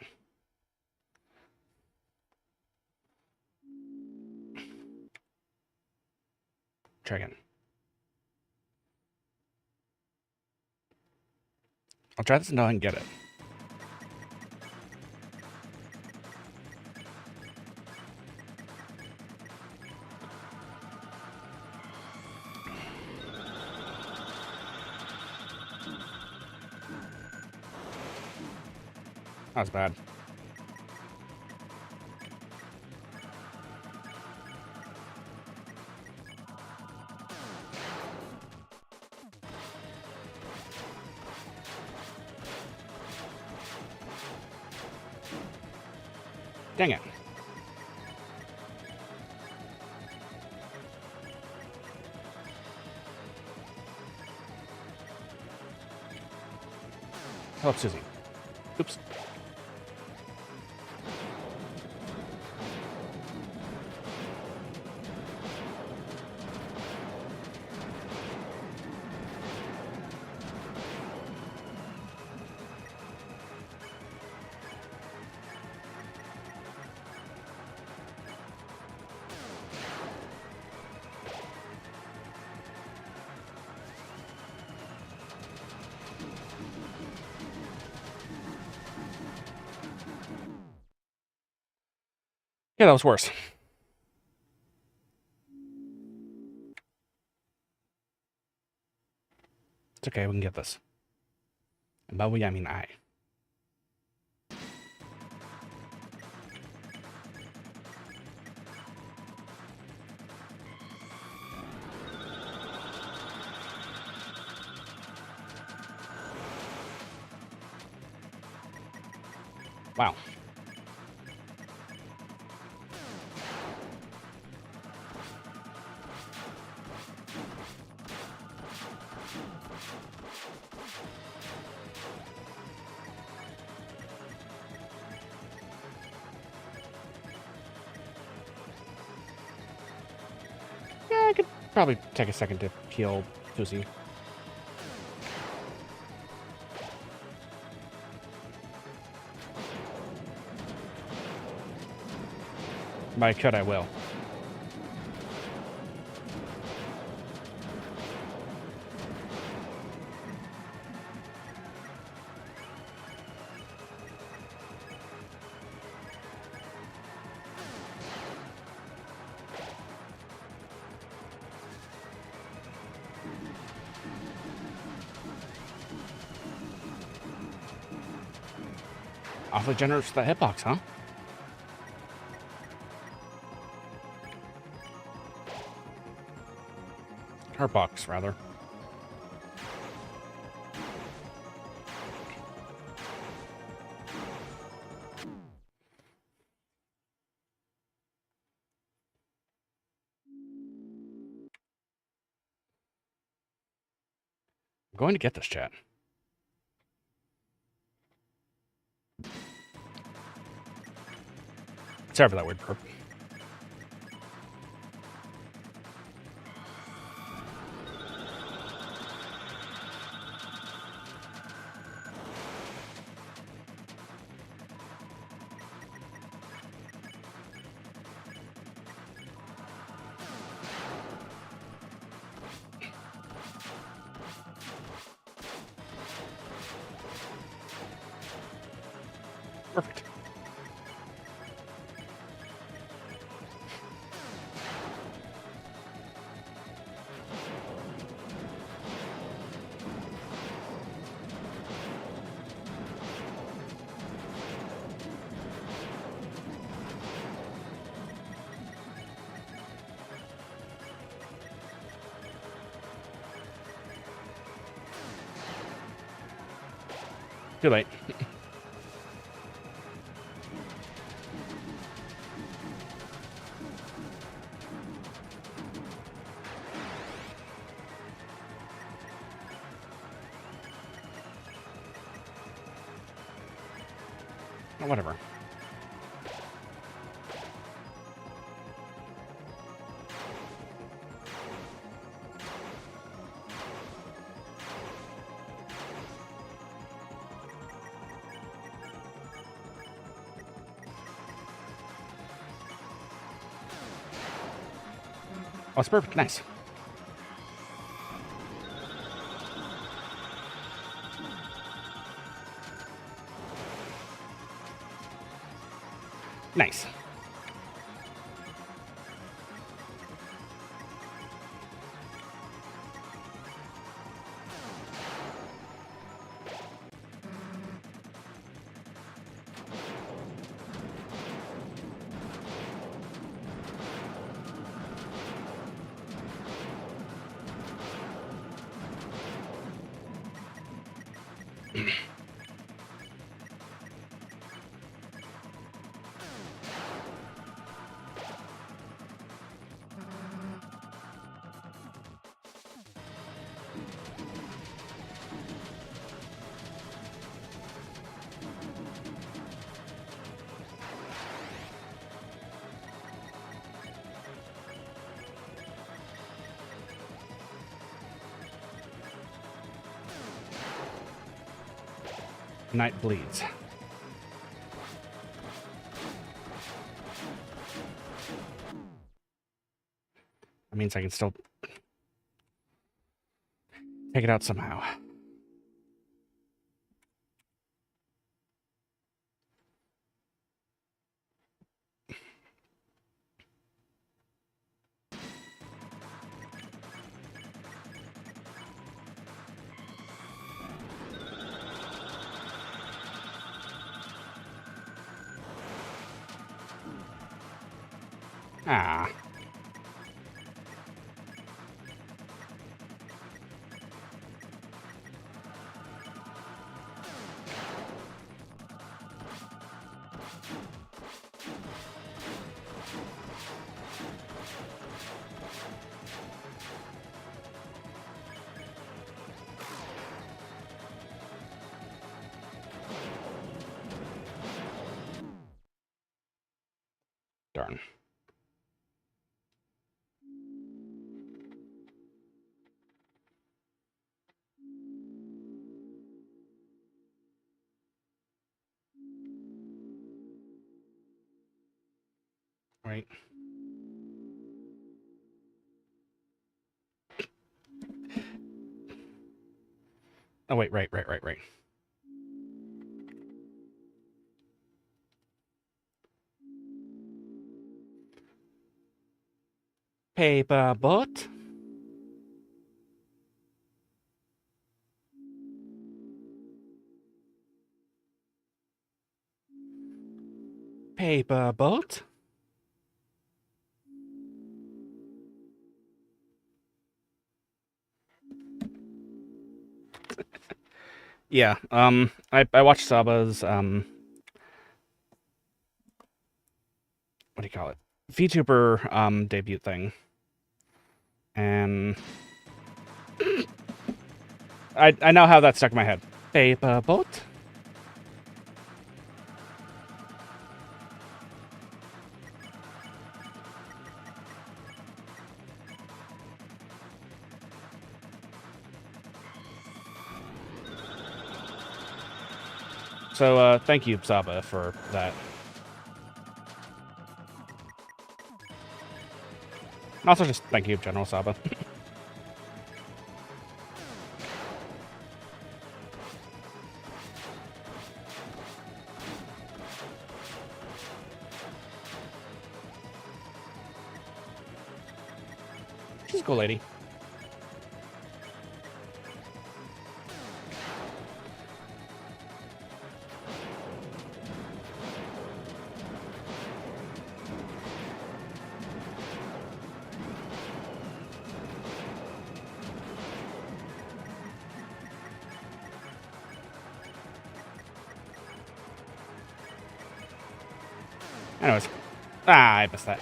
Try again. I'll try this until I can get it. That was bad. Dang it. Help Susie. Oops. Yeah, that was worse. It's okay, we can get this. And by we, I mean I. Wow. Yeah, I could probably take a second to heal Fuzi. If I could, I will. Awfully generous with that hitbox, huh? Hurtbox, rather. I'm going to get this, chat. Sorry for that weird burp. Perfect. Too late. Oh, whatever. Oh, it's perfect. Nice. Nice. Night bleeds. That means I can still take it out somehow. Ah. Darn. Right. Oh, wait, right. Paper boat. Paper boat. Yeah, I watched Saba's, what do you call it? VTuber, debut thing. And I know how that stuck in my head. Paper boat. So, thank you, Saba, for that. And also just thank you, General Saba. She's a cool lady. Anyways. Ah, I missed that.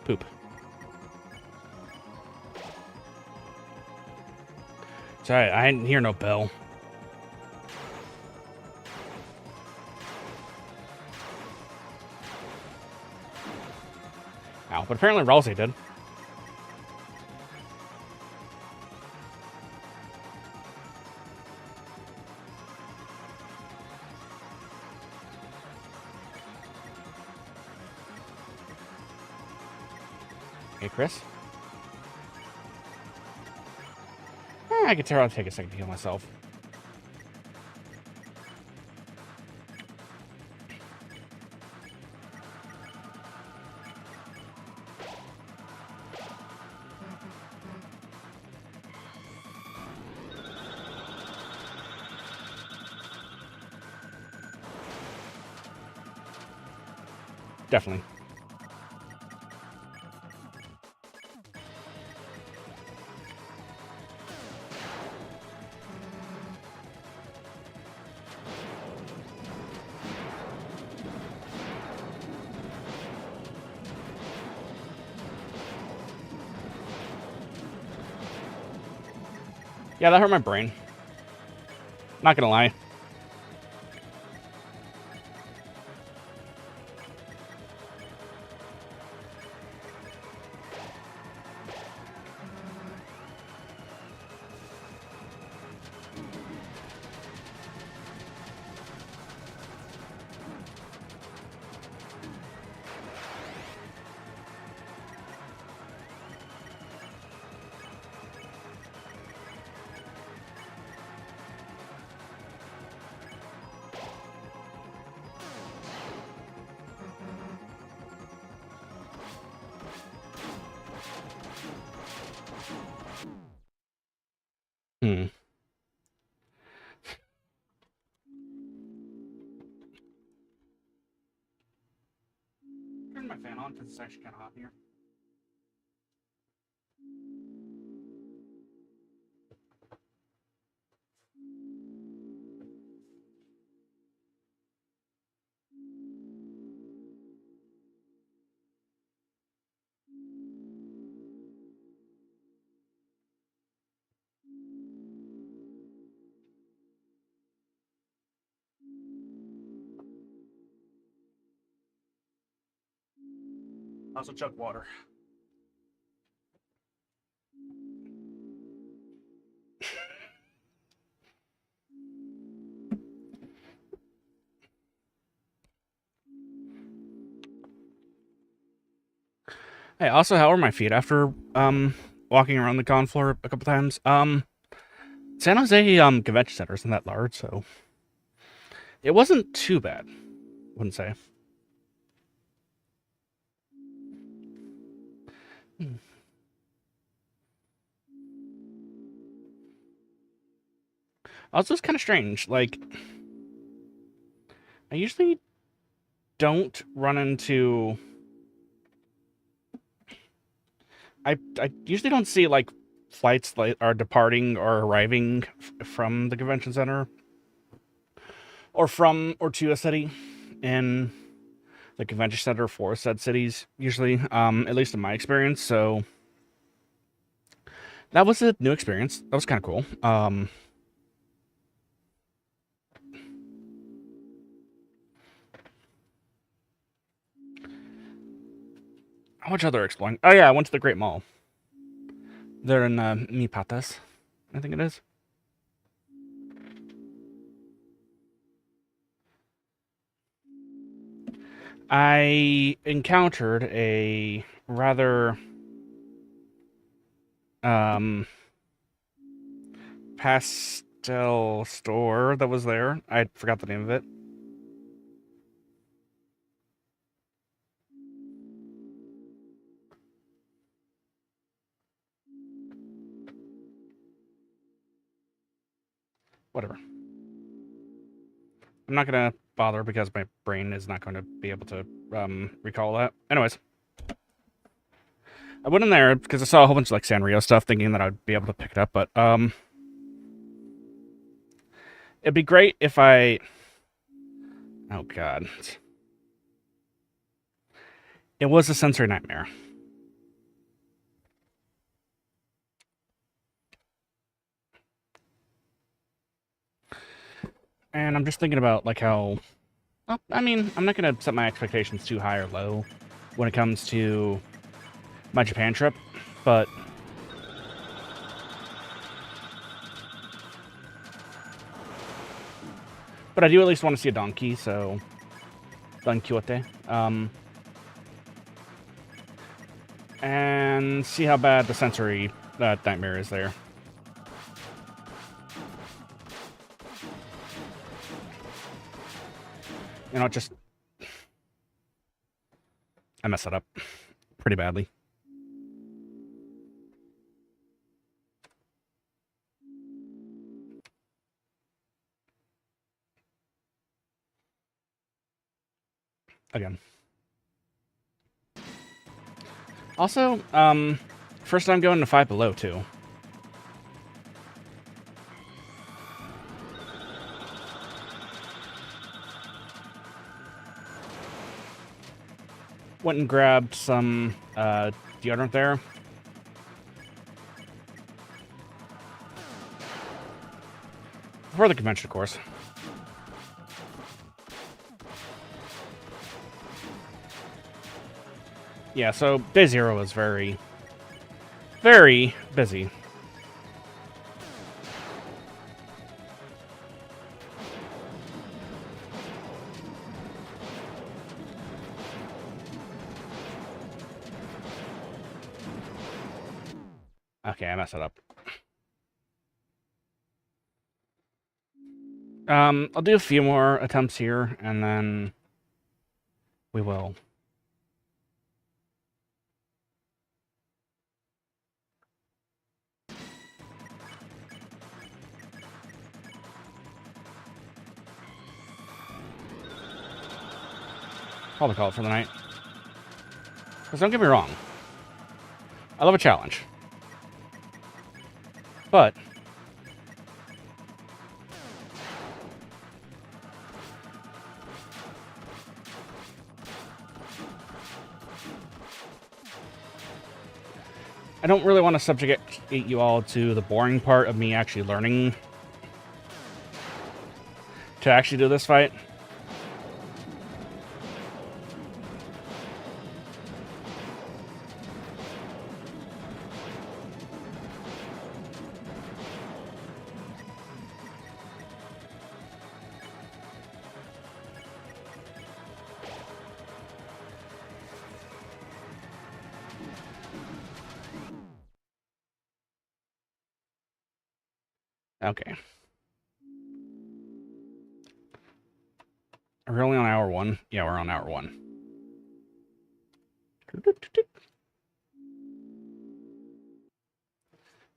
Poop. Sorry, I didn't hear no bell. Ow, but apparently Ralsei did. Hey, Chris. I can tell I'll take a second to heal myself. Definitely. Yeah, that hurt my brain. Not gonna lie. on because it's actually kind of hot here. Also chug water. Hey, also, how are my feet after walking around the con floor a couple times? San Jose Convention Center isn't that large, so it wasn't too bad. Wouldn't say. Also, it's kind of strange. Like, I usually don't run into. I usually don't see like flights that are departing or arriving from the convention center or to a city in the convention center for said cities. Usually, at least in my experience. So that was a new experience. That was kind of cool. How much other exploring? Oh yeah, I went to the Great Mall. They're in Mi Patas, I think it is. I encountered a rather pastel store that was there. I forgot the name of it. Whatever. I'm not gonna bother because my brain is not going to be able to recall that. Anyways, I went in there because I saw a whole bunch of like Sanrio stuff, thinking that I'd be able to pick it up. But it'd be great if I. Oh god, it was a sensory nightmare. And I'm just thinking about like how. Well, I mean, I'm not gonna set my expectations too high or low when it comes to my Japan trip, but I do at least want to see a donkey, so Don Quixote, and see how bad the sensory nightmare is there. You know, just I messed it up pretty badly. Again. Also, first time going to Five Below, too. Went and grabbed some deodorant there. For the convention, of course. Yeah, so day 0 was very, very busy. Okay, I messed it up. I'll do a few more attempts here, and then we will. Probably call it for the night. Because don't get me wrong, I love a challenge. But I don't really want to subjugate you all to the boring part of me actually learning to actually do this fight. Okay. Are we only on hour 1? Yeah, we're on hour 1.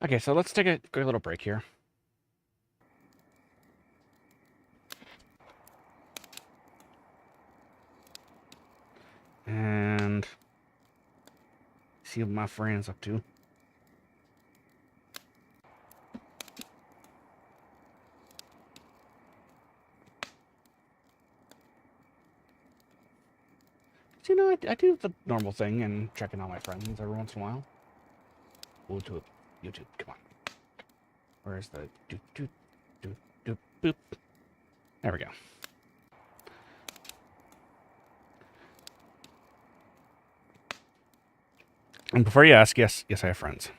Okay, so let's take a quick little break here. And see what my friend's up to. So, you know, I do the normal thing and checking on my friends every once in a while. YouTube, come on. Where's the boop? There we go. And before you ask, yes, I have friends.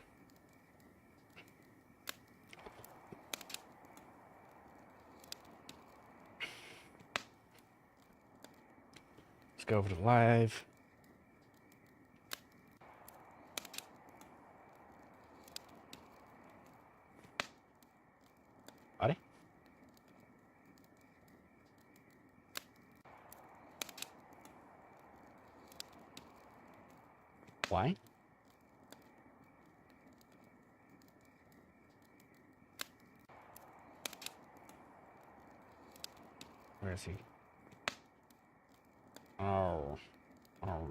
Let's go over to live. Buddy? Why? Where is he? Oh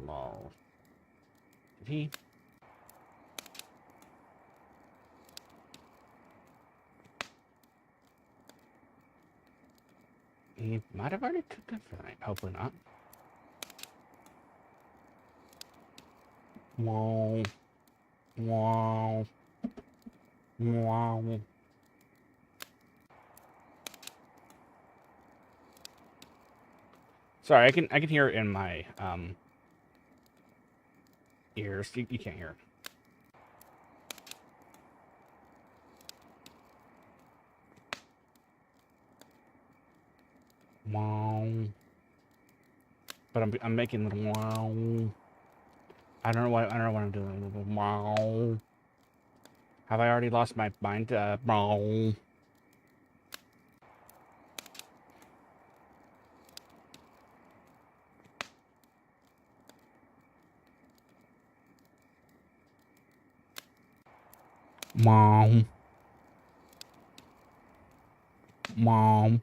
no. Did he? He might have already cooked it for the night. Hopefully not. Wow. Sorry, I can hear it in my ears. You can't hear it. Wow. But I'm making the wow. I don't know what I'm doing. Wow. Have I already lost my mind? Wow. Mom.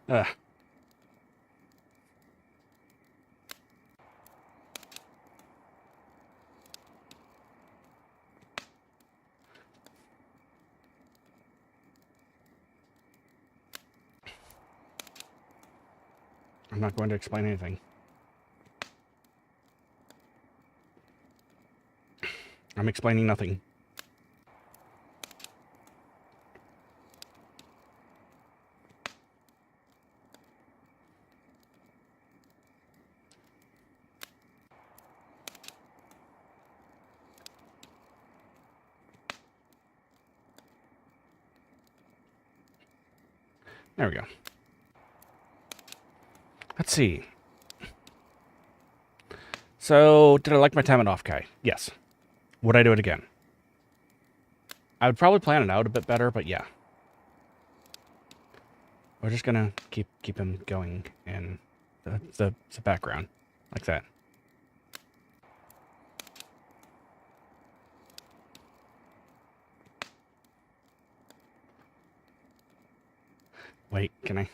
Ugh. I'm not going to explain anything. I'm explaining nothing. There we go. Let's see. So, did I like my time at Offkai? Yes. Would I do it again? I would probably plan it out a bit better, but yeah. We're just gonna keep him going in the background, like that. Wait, can I?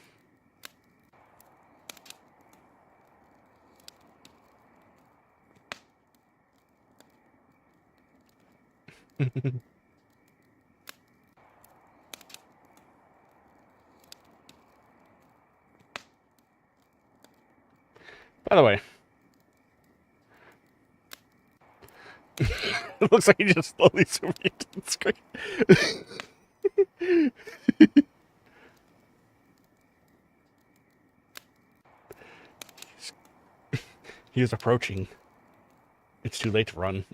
By the way, it looks like he just slowly zoomed into the screen. He is approaching. It's too late to run.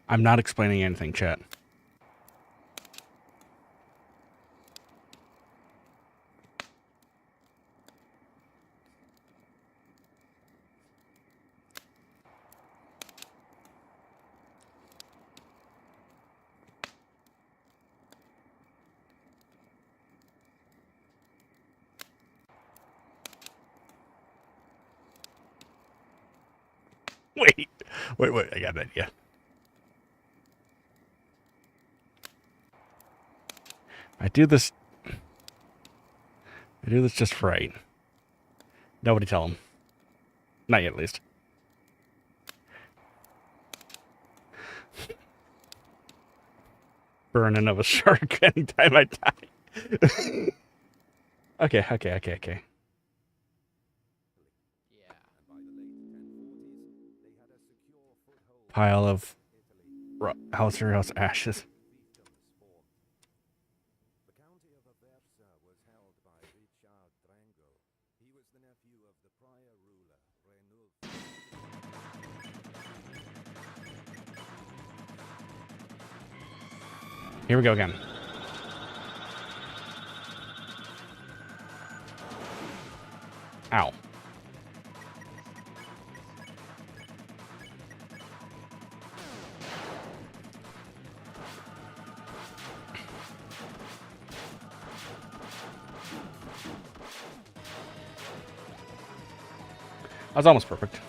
I'm not explaining anything, chat. Wait, I got an idea. I do this just right. Nobody tell him. Not yet, at least. Burning of a shark anytime I die. Okay. Pile of house ashes. Here we go again. Ow. That was almost perfect.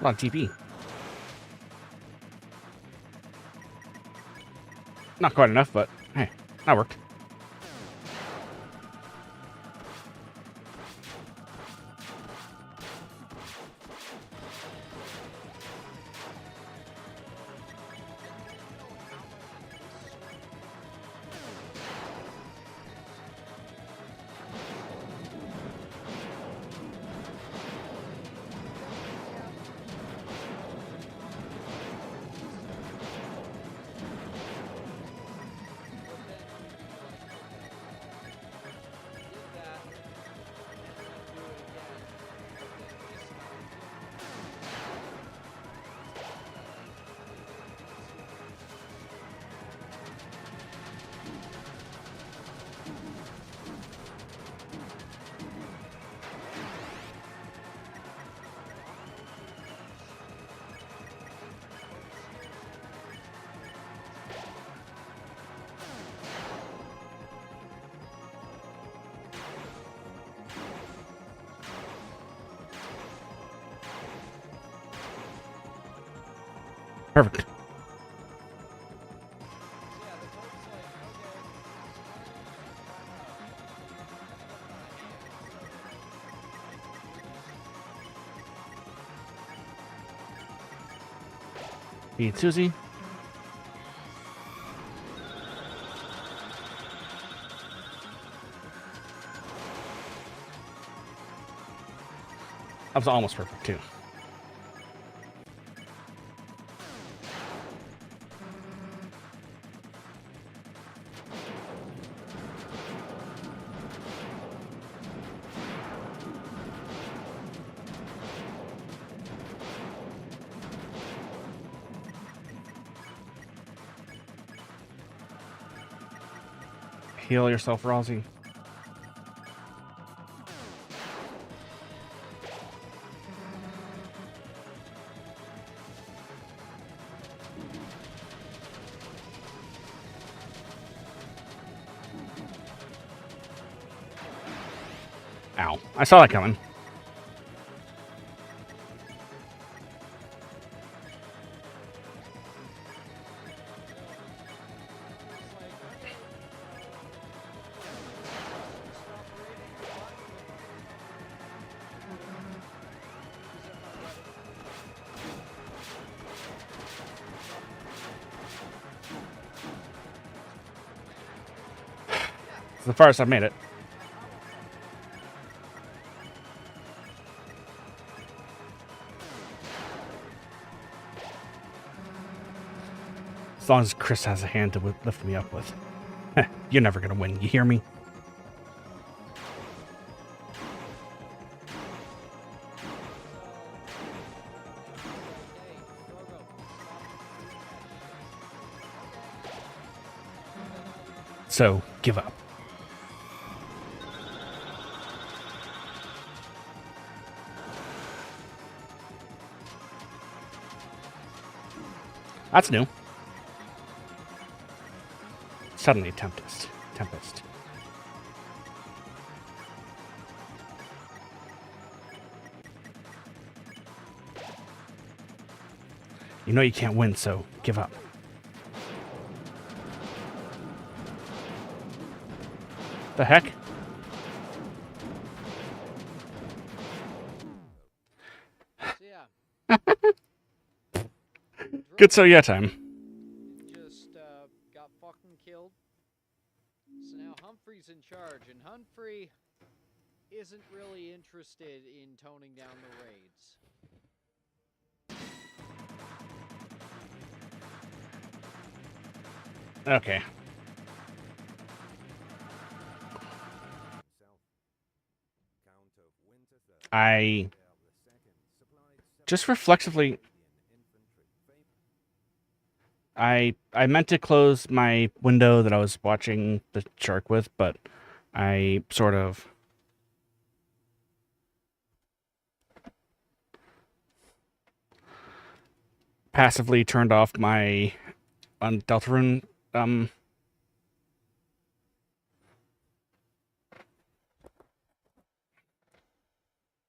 A lot of TP. Not quite enough, but hey, that worked. Perfect. Beat Susie. That was almost perfect, too. Heal yourself, Rosie. Ow. I saw that coming. It's the farthest I've made it. As long as Chris has a hand to lift me up with. You're never gonna win, you hear me? So, give up. That's new. Suddenly, Tempest. You know you can't win, so give up. The heck? Good so yeah time. Just got fucking killed. So now Humphrey's in charge, and Humphrey isn't really interested in toning down the raids. Okay. I just reflexively I meant to close my window that I was watching the shark with, but I sort of passively turned off my Deltarune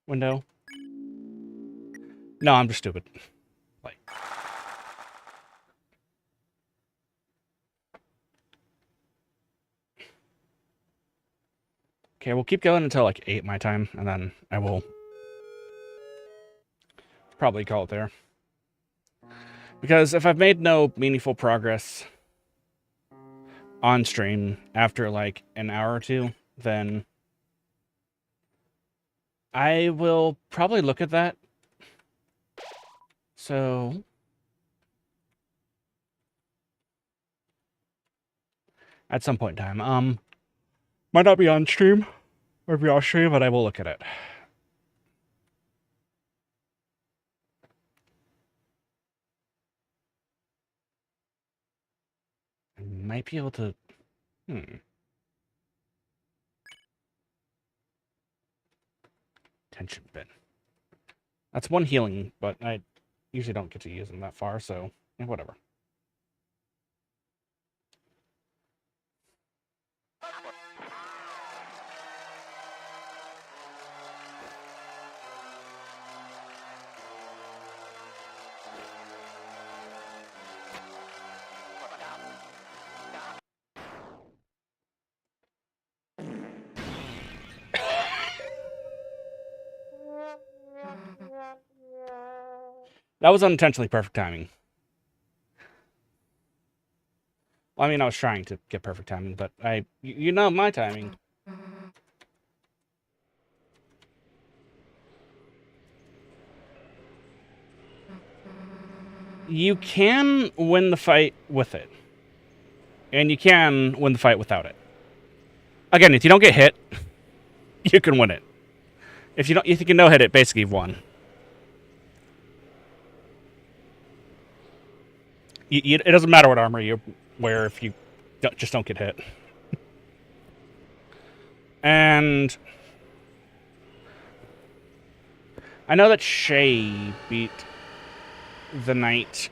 window. No, I'm just stupid. Like, okay, we'll keep going until like 8 my time, and then I will probably call it there. Because if I've made no meaningful progress on stream after like an hour or two, then I will probably look at that. So at some point in time, might not be on stream or be off stream, but I will look at it. I might be able to. Tension bin. That's one healing, but I usually don't get to use them that far, so yeah, whatever. That was unintentionally perfect timing. Well, I mean, I was trying to get perfect timing, but you know my timing. You can win the fight with it. And you can win the fight without it. Again, if you don't get hit, you can win it. If you can no hit it, basically you've won. It doesn't matter what armor you wear if you just don't get hit. And I know that Shay beat the knight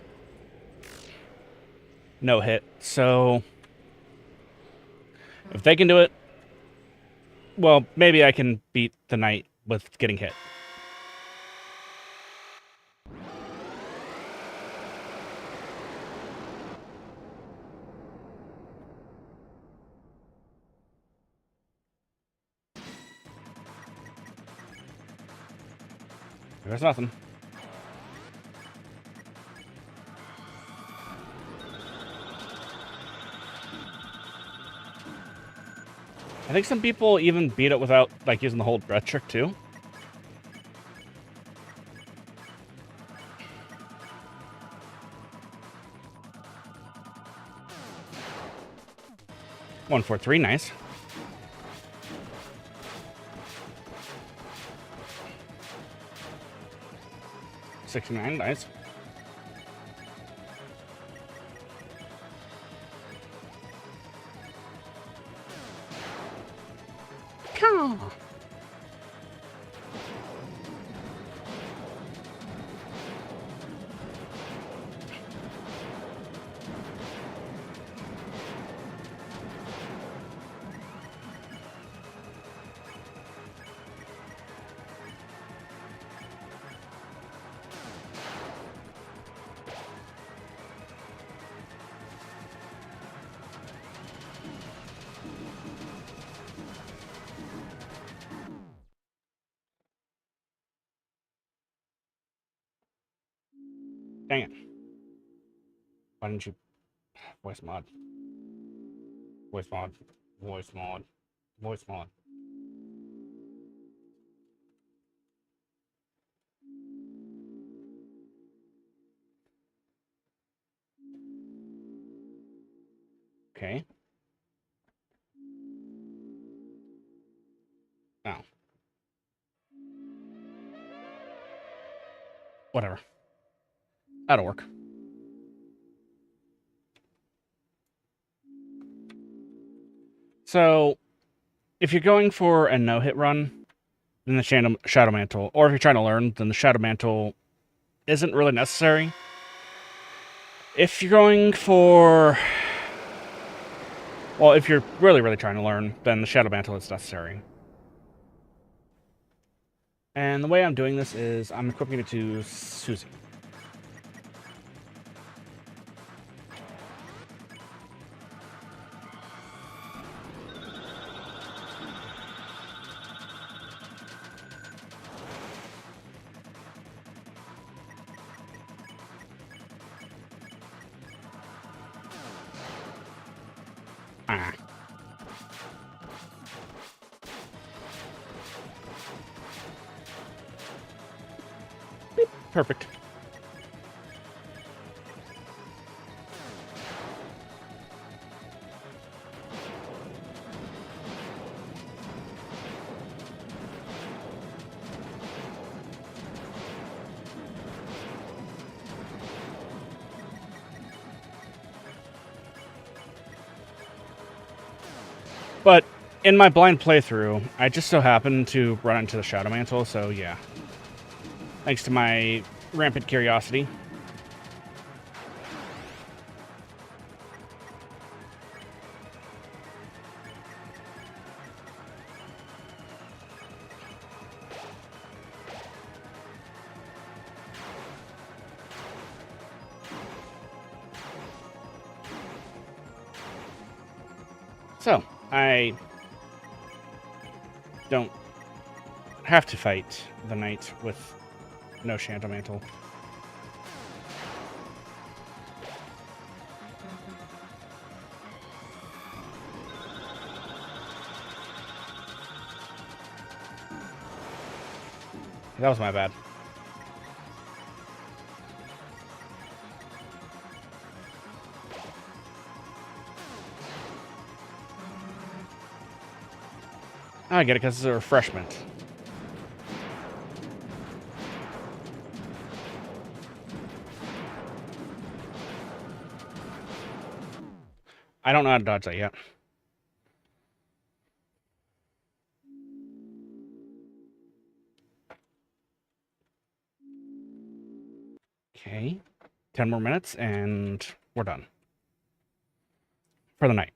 no hit, so if they can do it, well, maybe I can beat the knight with getting hit. There's nothing. I think some people even beat it without, like, using the whole breath trick, too. One, 4, 3, nice. $69, nice. Come on. Dang it. Why didn't you... Voice mod. Voice mod. Voice mod. Voice mod. Okay. Now. Whatever. That'll work. So, if you're going for a no-hit run, then the Shadow Mantle, or if you're trying to learn, then the Shadow Mantle isn't really necessary. If you're going for... Well, if you're really, really trying to learn, then the Shadow Mantle is necessary. And the way I'm doing this is I'm equipping it to Susie. Ah. Beep. Perfect. But in my blind playthrough, I just so happened to run into the Shadow Mantle, so yeah. Thanks to my rampant curiosity. So, I don't have to fight the knight with no Shadow Mantle. That was my bad. I get it because it's a refreshment. I don't know how to dodge that yet. Okay. 10 more minutes and we're done. For the night.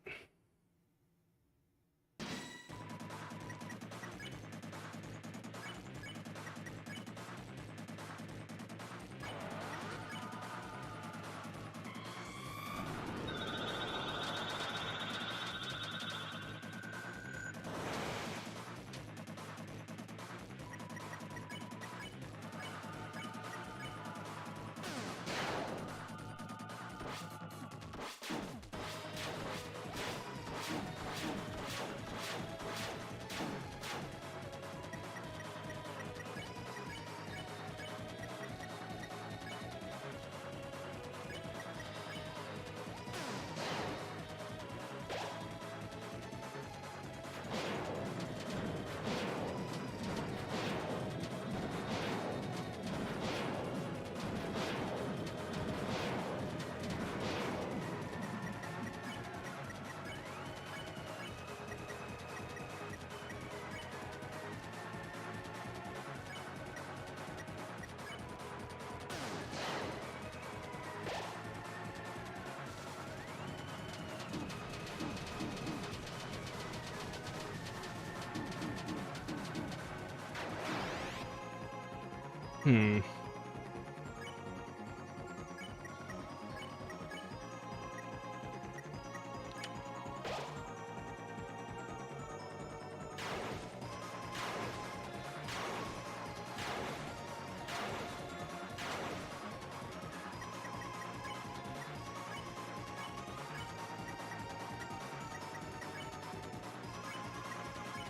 Hmm.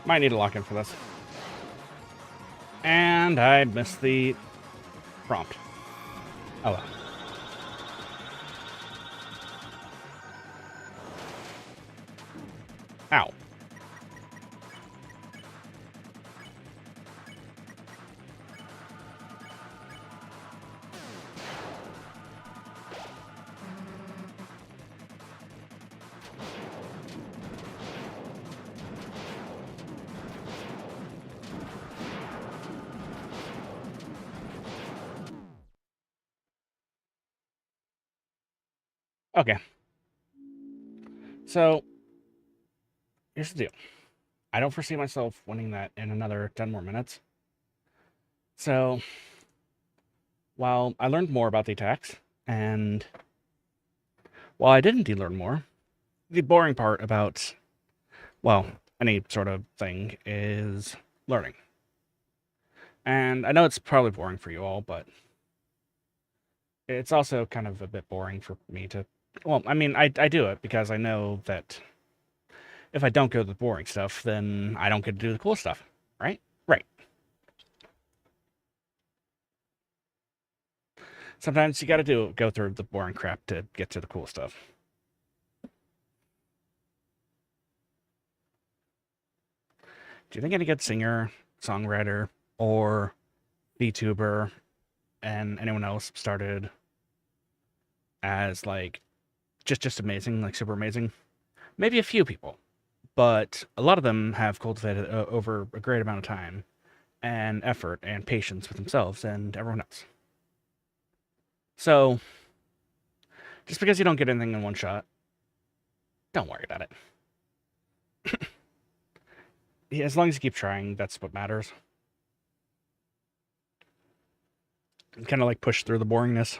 Might need a lock-in for this. And I missed the prompt. Oh well. Ow. Okay. So, here's the deal. I don't foresee myself winning that in another 10 more minutes. So, while I learned more about the attacks, and while I did indeed learn more, the boring part about, well, any sort of thing is learning. And I know it's probably boring for you all, but it's also kind of a bit boring for me to. Well, I mean, I do it because I know that if I don't go to the boring stuff, then I don't get to do the cool stuff, right? Right. Sometimes you gotta go through the boring crap to get to the cool stuff. Do you think any good singer, songwriter, or Vtuber and anyone else started as like just amazing, like super amazing? Maybe a few people, but a lot of them have cultivated over a great amount of time and effort and patience with themselves and everyone else. So, just because you don't get anything in one shot, don't worry about it. Yeah, as long as you keep trying, that's what matters. Kind of like push through the boringness.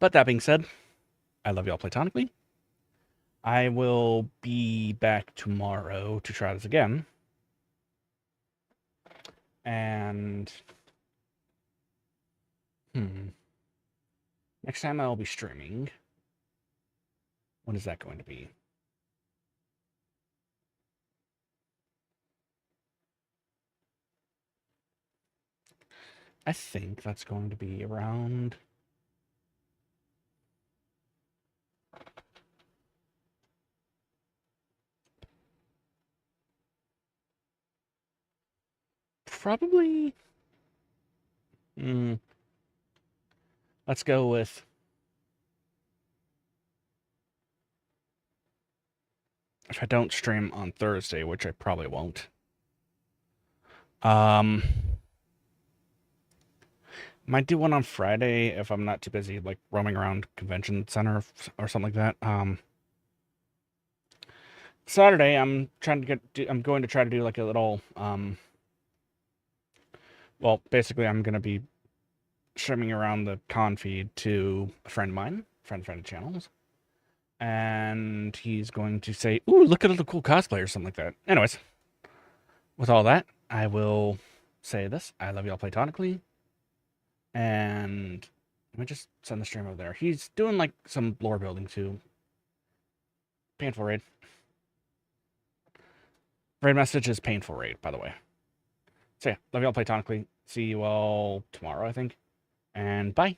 But that being said, I love y'all platonically. I will be back tomorrow to try this again. And next time I'll be streaming. When is that going to be? I think that's going to be around probably let's go with if I don't stream on Thursday, which I probably won't. Might do one on Friday if I'm not too busy, like roaming around convention center or something like that. Saturday, I'm going to try to do like a little, well, basically, I'm going to be streaming around the con feed to a friend of mine, friend channels, and he's going to say, "Ooh, look at all the cool cosplay" or something like that. Anyways, with all that, I will say this: I love y'all platonically. And let me just send the stream over there. He's doing like some lore building too. Painful raid. Raid message is painful raid, by the way. So yeah, love y'all platonically. See you all tomorrow, I think. And bye.